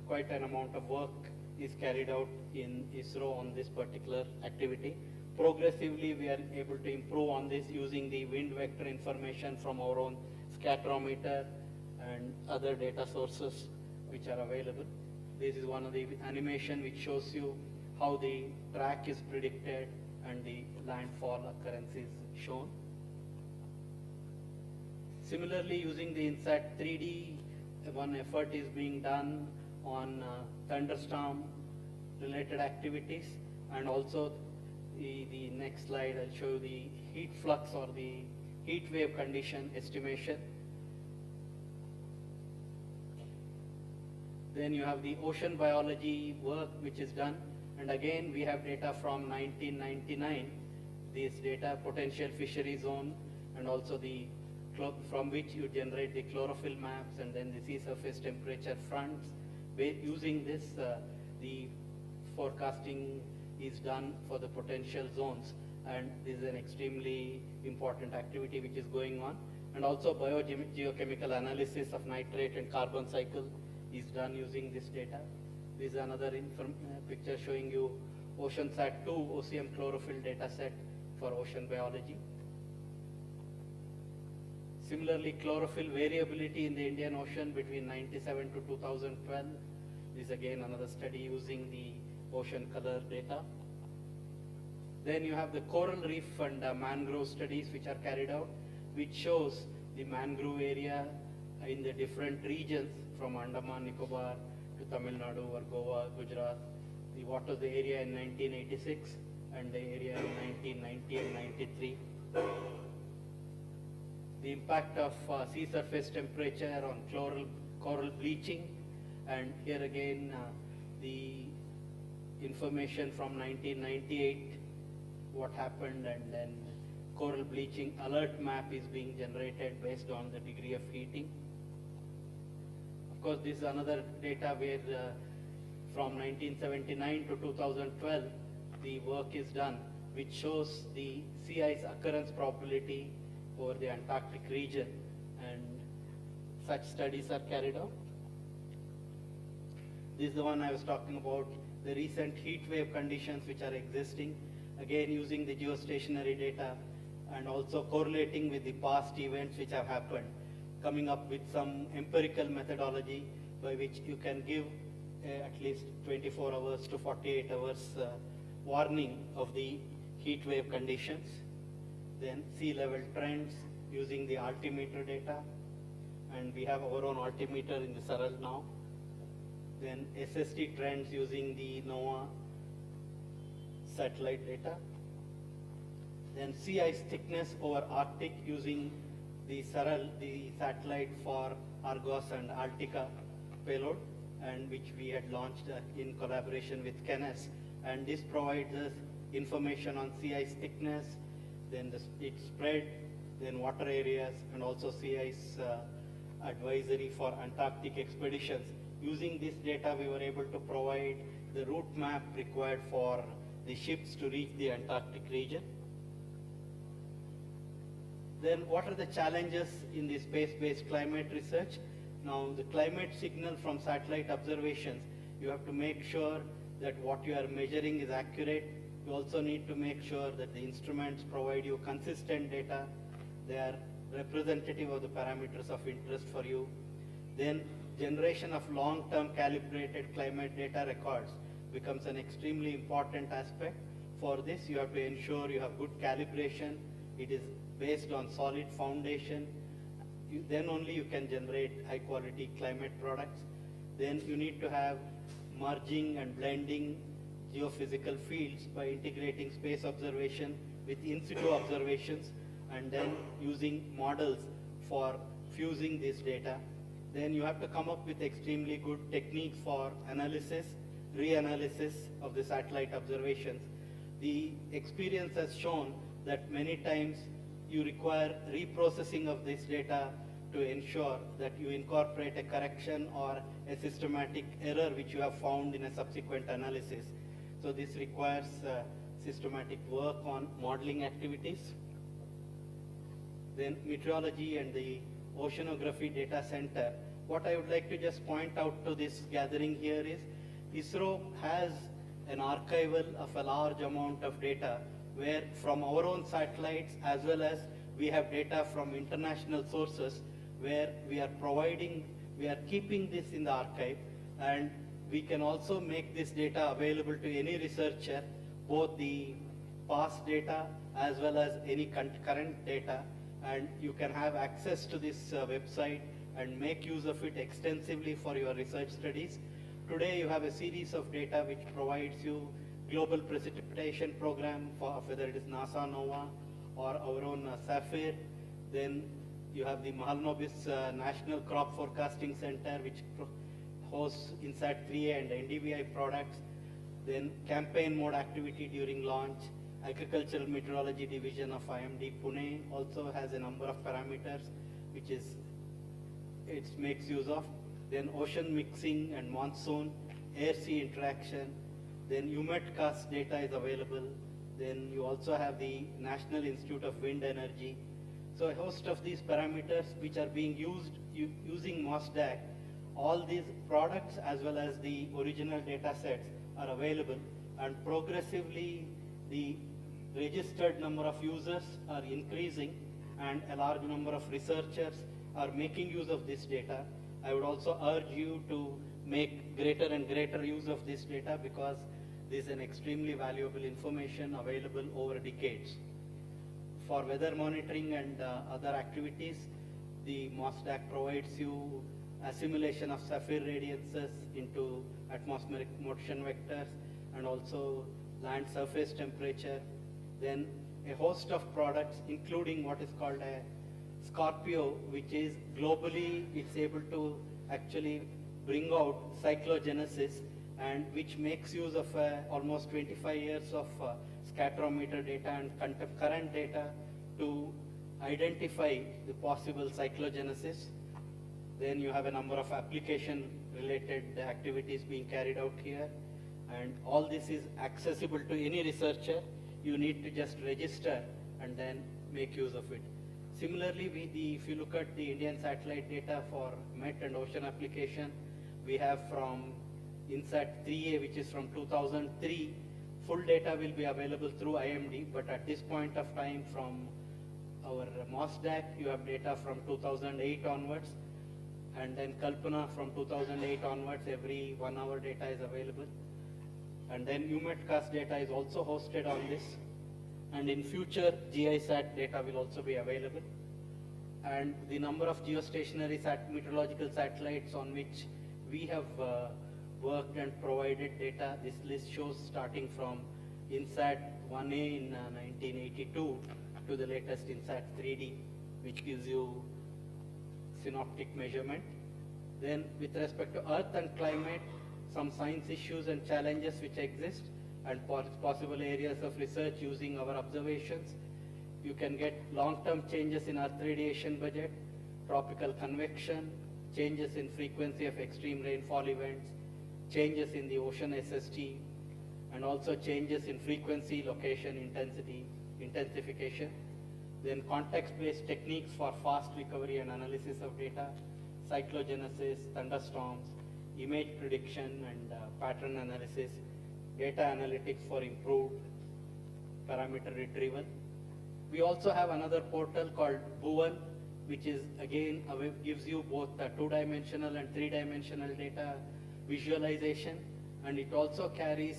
S4: quite an amount of work is carried out in ISRO on this particular activity. Progressively, we are able to improve on this using the wind vector information from our own scatterometer and other data sources which are available. This is one of the animation which shows you how the track is predicted and the landfall occurrence is shown. Similarly, using the INSAT 3D, one effort is being done on thunderstorm related activities, and also the next slide, I'll show you the heat flux or the heat wave condition estimation. Then you have the ocean biology work which is done, and again we have data from 1999, this data potential fishery zone, and also the from which you generate the chlorophyll maps and then the sea surface temperature fronts. Using this, the forecasting is done for the potential zones, and this is an extremely important activity which is going on. And also biogeochemical analysis of nitrate and carbon cycle is done using this data. This is another picture showing you OceanSat-2 OCM chlorophyll data set for ocean biology. Similarly, chlorophyll variability in the Indian Ocean between 97 to 2012 is again another study using the ocean color data. Then you have the coral reef and mangrove studies which are carried out, which shows the mangrove area in the different regions from Andaman, Nicobar to Tamil Nadu or Goa, Gujarat. What was the area in 1986 and the area in 1990 and 93. The impact of sea surface temperature on coral bleaching, and here again the information from 1998, what happened, and then coral bleaching alert map is being generated based on the degree of heating. Of course, this is another data where from 1979 to 2012 the work is done, which shows the sea ice occurrence probability over the Antarctic region, and such studies are carried out. This is the one I was talking about, the recent heat wave conditions which are existing, again using the geostationary data and also correlating with the past events which have happened, coming up with some empirical methodology by which you can give at least 24 hours to 48 hours warning of the heat wave conditions. Then sea level trends using the altimeter data, and we have our own altimeter in the Saral now. Then SST trends using the NOAA satellite data. Then sea ice thickness over Arctic using the Saral, the satellite for Argos and Altica payload, and which we had launched in collaboration with Kenes. And this provides us information on sea ice thickness, then its spread, then water areas, and also sea ice advisory for Antarctic expeditions. Using this data, we were able to provide the route map required for the ships to reach the Antarctic region. Then what are the challenges in the space-based climate research? Now, the climate signal from satellite observations, you have to make sure that what you are measuring is accurate. You also need to make sure that the instruments provide you consistent data. They are representative of the parameters of interest for you. Then generation of long-term calibrated climate data records becomes an extremely important aspect. For this, you have to ensure you have good calibration. It is based on solid foundation. Then only you can generate high-quality climate products. Then you need to have merging and blending geophysical fields by integrating space observation with in-situ observations, and then using models for fusing this data. Then you have to come up with extremely good techniques for analysis, reanalysis of the satellite observations. The experience has shown that many times you require reprocessing of this data to ensure that you incorporate a correction or a systematic error which you have found in a subsequent analysis. So this requires systematic work on modeling activities. Then meteorology and the Oceanography Data Center. What I would like to just point out to this gathering here is ISRO has an archival of a large amount of data where from our own satellites as well as we have data from international sources where we are keeping this in the archive, and we can also make this data available to any researcher, both the past data as well as any current data, and you can have access to this website and make use of it extensively for your research studies. Today you have a series of data which provides you global precipitation program for whether it is NASA NOAA or our own SAFIR. Then you have the Mahalanobis National Crop Forecasting Center, which hosts INSAT 3A and NDVI products. Then campaign mode activity during launch. Agricultural Meteorology Division of IMD Pune also has a number of parameters which is it makes use of. Then ocean mixing and monsoon, air-sea interaction. Then UMETCAST data is available. Then you also have the National Institute of Wind Energy. So a host of these parameters which are being used using MOSDAC. All these products as well as the original data sets are available, and progressively the registered number of users are increasing and a large number of researchers are making use of this data. I would also urge you to make greater and greater use of this data because this is an extremely valuable information available over decades. For weather monitoring and other activities, the MOSDAC provides you assimilation of SAFIR radiances into atmospheric motion vectors and also land surface temperature. Then a host of products including what is called a Scorpio, which is globally it's able to actually bring out cyclogenesis, and which makes use of almost 25 years of scatterometer data and current data to identify the possible cyclogenesis. Then you have a number of application related activities being carried out here, and all this is accessible to any researcher. You need to just register and then make use of it. Similarly, if you look at the Indian satellite data for Met and ocean application, we have from INSAT 3A, which is from 2003. Full data will be available through IMD, but at this point of time from our MOSDAC, you have data from 2008 onwards, and then Kalpana from 2008 onwards, every 1 hour data is available. And then UMETCAST data is also hosted on this. And in future, GISAT data will also be available. And the number of geostationary meteorological satellites on which we have worked and provided data, this list shows starting from INSAT 1A in 1982 to the latest INSAT 3D, which gives you synoptic measurement. Then with respect to Earth and climate, some science issues and challenges which exist and possible areas of research using our observations. You can get long-term changes in Earth radiation budget, tropical convection, changes in frequency of extreme rainfall events, changes in the ocean SST, and also changes in frequency, location, intensity, intensification. Then context-based techniques for fast recovery and analysis of data, cyclogenesis, thunderstorms, image prediction and pattern analysis, data analytics for improved parameter retrieval. We also have another portal called Bhuvan, which is again gives you both the 2-dimensional and 3-dimensional data visualization, and it also carries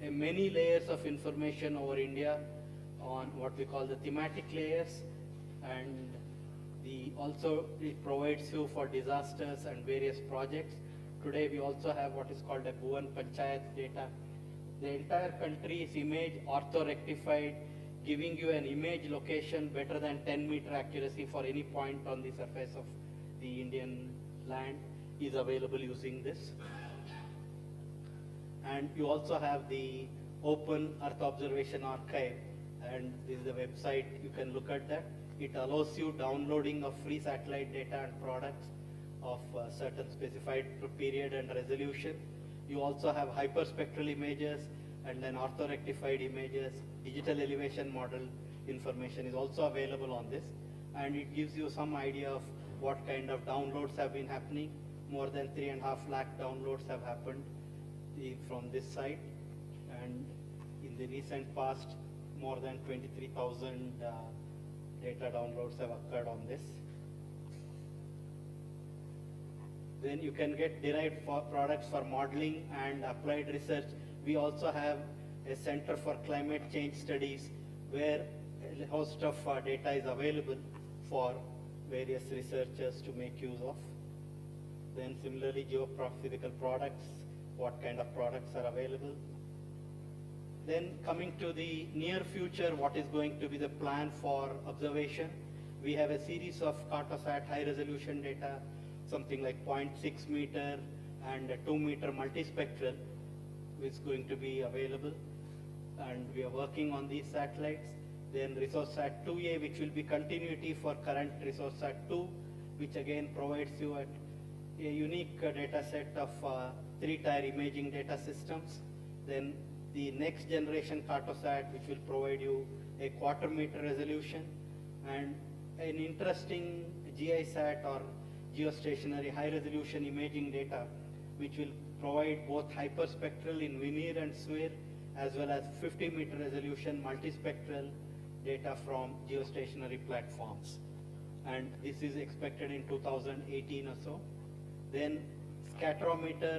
S4: many layers of information over India on what we call the thematic layers, and also it provides you for disasters and various projects. Today we also have what is called a Bhuvan Panchayat data. The entire country is image ortho-rectified, giving you an image location better than 10-meter accuracy for any point on the surface of the Indian land is available using this. And you also have the Open Earth Observation Archive, and this is the website, you can look at that. It allows you downloading of free satellite data and products of certain specified period and resolution. You also have hyperspectral images and then ortho-rectified images. Digital elevation model information is also available on this, and it gives you some idea of what kind of downloads have been happening. More than 3.5 lakh downloads have happened from this site, and in the recent past more than 23,000 data downloads have occurred on this. Then you can get derived products for modeling and applied research. We also have a Center for Climate Change Studies where a host of data is available for various researchers to make use of. Then similarly, geophysical products, what kind of products are available. Then coming to the near future, what is going to be the plan for observation? We have a series of Cartosat high resolution data, something like 0.6 meter and a 2 meter multispectral is going to be available. And we are working on these satellites. Then ResourceSat 2A, which will be continuity for current ResourceSat 2, which again provides you a unique data set of 3-tier imaging data systems. Then the next generation Cartosat, which will provide you a 1/4 meter resolution, and an interesting GISat or geostationary high resolution imaging data, which will provide both hyperspectral in Vernier and SWIR, as well as 50 meter resolution multispectral data from geostationary platforms. And this is expected in 2018 or so. Then scatterometer,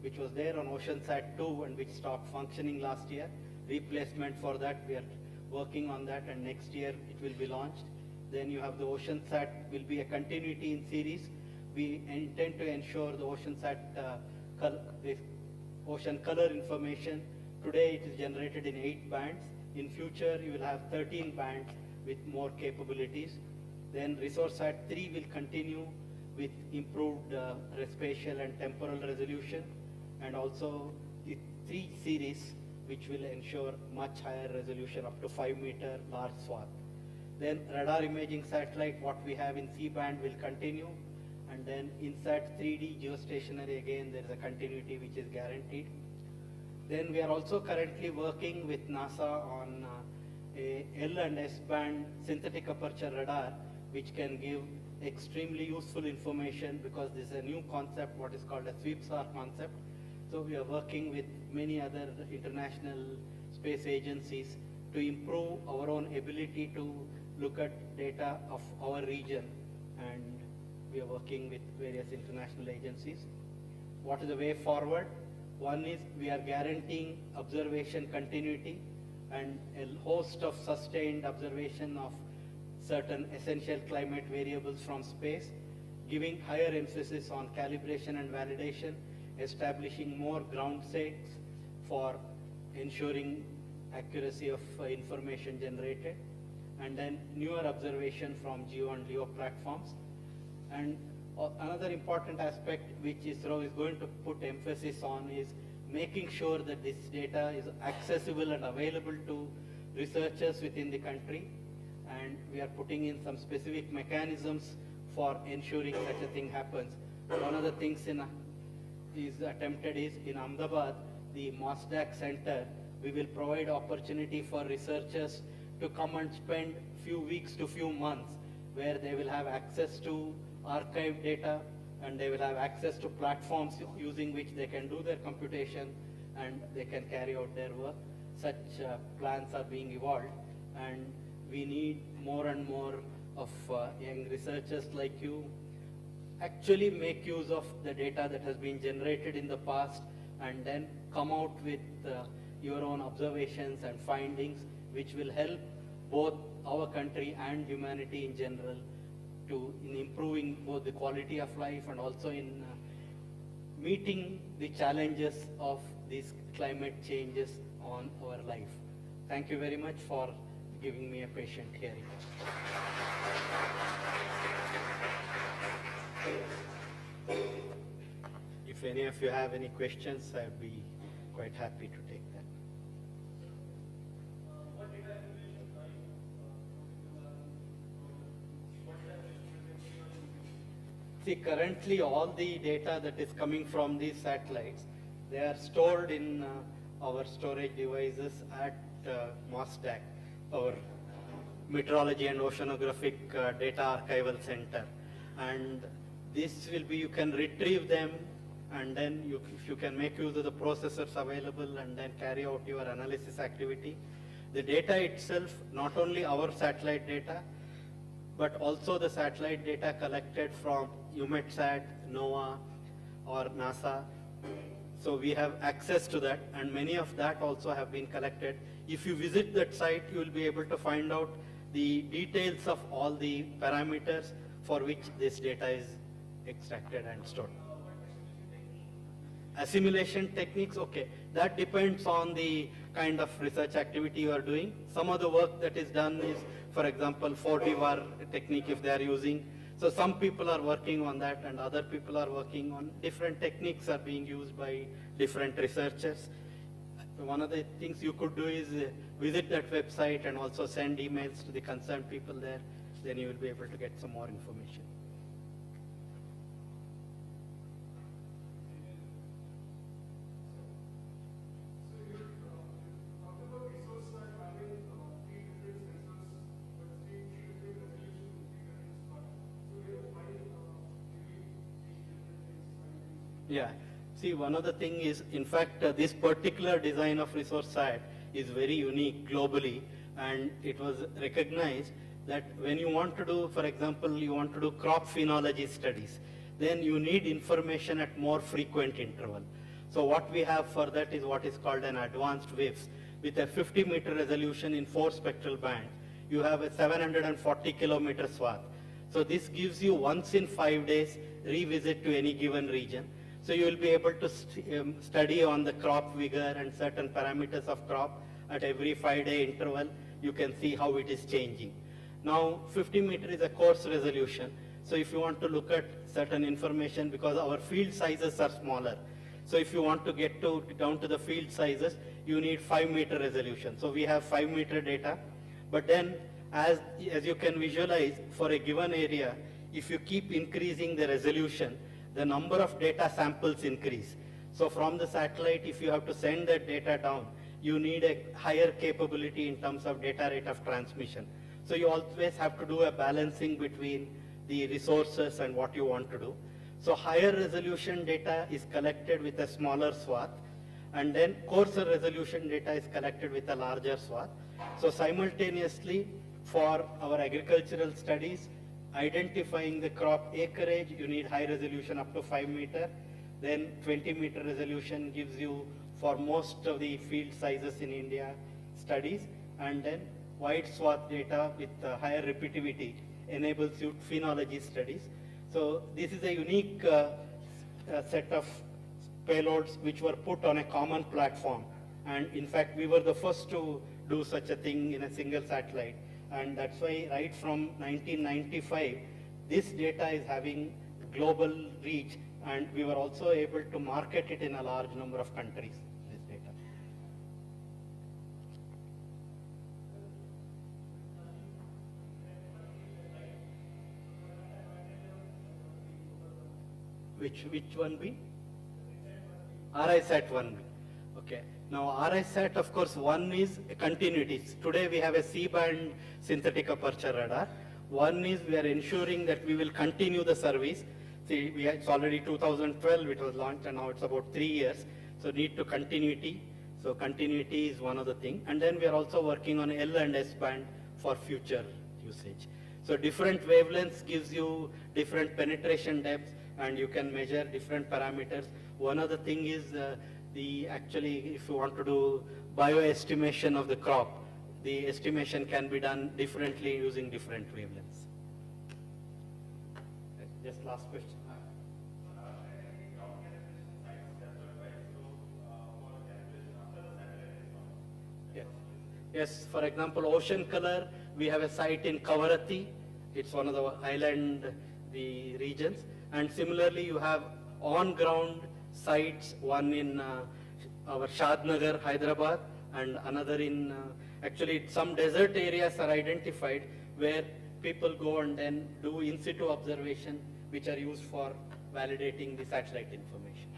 S4: which was there on OceanSat 2 and which stopped functioning last year. Replacement for that, we are working on that, and next year it will be launched. Then you have the OceanSat will be a continuity in series. We intend to ensure the OceanSat the ocean color information. Today it is generated in 8 bands. In future you will have 13 bands with more capabilities. Then ResourceSat 3 will continue with improved spatial and temporal resolution, and also the 3 series, which will ensure much higher resolution up to 5 meter large swath. Then radar imaging satellite, what we have in C-band will continue, and then INSAT 3D geostationary, again there is a continuity which is guaranteed. Then we are also currently working with NASA on a L and S band synthetic aperture radar, which can give extremely useful information, because this is a new concept, what is called a sweep-SAR concept. So we are working with many other international space agencies to improve our own ability to look at data of our region, and we are working with various international agencies. What is the way forward? One is we are guaranteeing observation continuity and a host of sustained observation of certain essential climate variables from space, giving higher emphasis on calibration and validation, establishing more ground sets for ensuring accuracy of information generated, and then newer observation from GEO and LEO platforms. And another important aspect which ISRO is going to put emphasis on is making sure that this data is accessible and available to researchers within the country, and we are putting in some specific mechanisms for ensuring such a thing happens. One of the things is attempted is in Ahmedabad, the MOSDAC Center, we will provide opportunity for researchers to come and spend few weeks to few months, where they will have access to archive data, and they will have access to platforms using which they can do their computation and they can carry out their work. Such plans are being evolved, and we need more and more of young researchers like you actually make use of the data that has been generated in the past, and then come out with your own observations and findings, which will help both our country and humanity in general in improving both the quality of life and also in meeting the challenges of these climate changes on our life. Thank you very much for giving me a patient hearing. If any of you have any questions, I'd be quite happy to take that. See, currently all the data that is coming from these satellites, they are stored in our storage devices at MOSDAC, our Meteorology and Oceanographic Data Archival Center. And this will be, you can retrieve them, and then you can make use of the processors available and then carry out your analysis activity. The data itself, not only our satellite data, but also the satellite data collected from EUMETSAT, NOAA, or NASA. So we have access to that, and many of that also have been collected. If you visit that site, you will be able to find out the details of all the parameters for which this data is extracted and stored. assimilation techniques, okay, that depends on the kind of research activity you are doing. Some of the work that is done is, for example, 4D VAR technique if they are using. So some people are working on that and other people are working on different techniques are being used by different researchers. One of the things you could do is visit that website and also send emails to the concerned people there. Then you will be able to get some more information. Yeah. See, one of the thing is, in fact, this particular design of resource site is very unique globally, and it was recognized that when you want to do, for example, you want to do crop phenology studies, then you need information at more frequent interval. So what we have for that is what is called an advanced WIFS. With a 50-meter resolution in 4 spectral bands, you have a 740 kilometer swath. So this gives you once in 5 days revisit to any given region. So you will be able to study on the crop vigor and certain parameters of crop at every 5-day interval. You can see how it is changing. Now 50 meter is a coarse resolution. So if you want to look at certain information, because our field sizes are smaller. So if you want to get down to the field sizes, you need 5-meter resolution. So we have 5-meter data. But then as you can visualize, for a given area, if you keep increasing the resolution, the number of data samples increase. So from the satellite, if you have to send that data down, you need a higher capability in terms of data rate of transmission. So you always have to do a balancing between the resources and what you want to do. So higher resolution data is collected with a smaller swath, and then coarser resolution data is collected with a larger swath. So simultaneously, for our agricultural studies, identifying the crop acreage, you need high resolution up to 5 meter. Then 20-meter resolution gives you for most of the field sizes in India studies. And then wide swath data with higher repeativity enables you phenology studies. So this is a unique set of payloads which were put on a common platform. And in fact, we were the first to do such a thing in a single satellite. And that's why right from 1995, this data is having global reach, and we were also able to market it in a large number of countries, this data. Which one be? RISAT 1B. Okay. Now RISAT, of course, one is continuities. Today we have a C-band synthetic aperture radar. One is we are ensuring that we will continue the service. See, it's already 2012 it was launched, and now it's about 3 years. So need to continuity. So continuity is one of the things. And then we are also working on L and S band for future usage. So different wavelengths gives you different penetration depths, and you can measure different parameters. One of the thing is actually, if you want to do bioestimation of the crop, the estimation can be done differently using different wavelengths. Just last question. Yes. Yes, for example, ocean color, we have a site in Kavaratti. It's one of the island regions. And similarly, you have on-ground sites, one in our Shadnagar, Hyderabad, and another in, actually some desert areas are identified where people go and then do in-situ observation, which are used for validating the satellite information.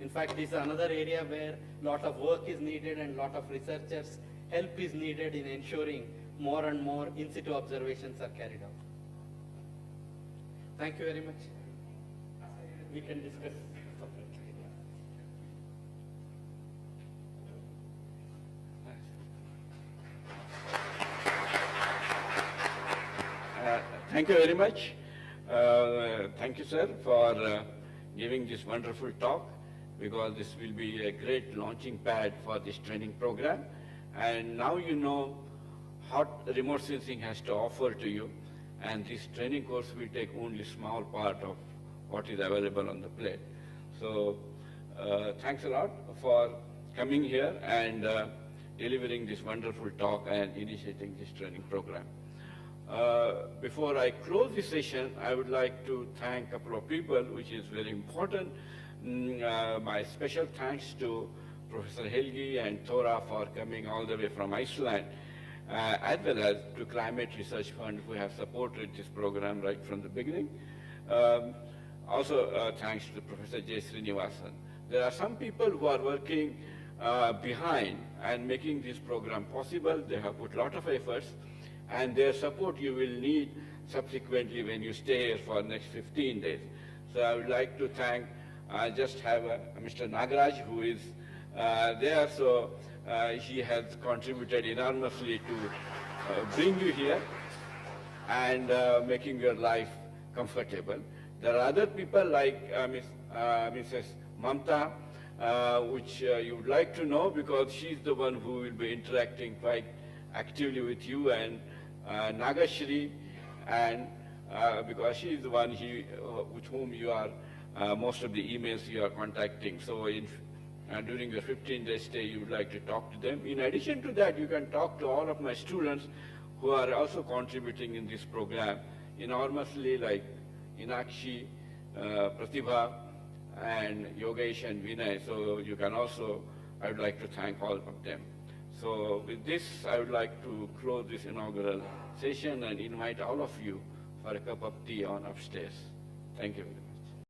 S4: In fact, this is another area where a lot of work is needed and a lot of researchers' help is needed in ensuring more and more in-situ observations are carried out. Thank you very much. We can discuss separately.
S1: Thank you very much. Thank you, sir, for giving this wonderful talk, because this will be a great launching pad for this training program. And now you know what remote sensing has to offer to you, and this training course will take only a small part of what is available on the plate. So thanks a lot for coming here and delivering this wonderful talk and initiating this training program. Before I close this session, I would like to thank a couple of people, which is very important. My special thanks to Professor Helgi and Thora for coming all the way from Iceland, as well as to Climate Research Fund, who have supported this program right from the beginning. Also, thanks to Professor J. Srinivasan. There are some people who are working behind and making this program possible. They have put a lot of efforts, and their support you will need subsequently when you stay here for the next 15 days. So I would like to thank, I just have Mr. Nagaraj, who is there, so he has contributed enormously to bring you here and making your life comfortable. There are other people like Mrs. Mamta, which you would like to know because she's the one who will be interacting quite actively with you, and Nagashri, and because she is the one with whom you are, most of the emails you are contacting. So during your 15-day stay, you would like to talk to them. In addition to that, you can talk to all of my students who are also contributing in this program enormously, like Inakshi, Pratibha, and Yogesh and Vinay. So you can also, I would like to thank all of them. So with this, I would like to close this inaugural session and invite all of you for a cup of tea on upstairs. Thank you.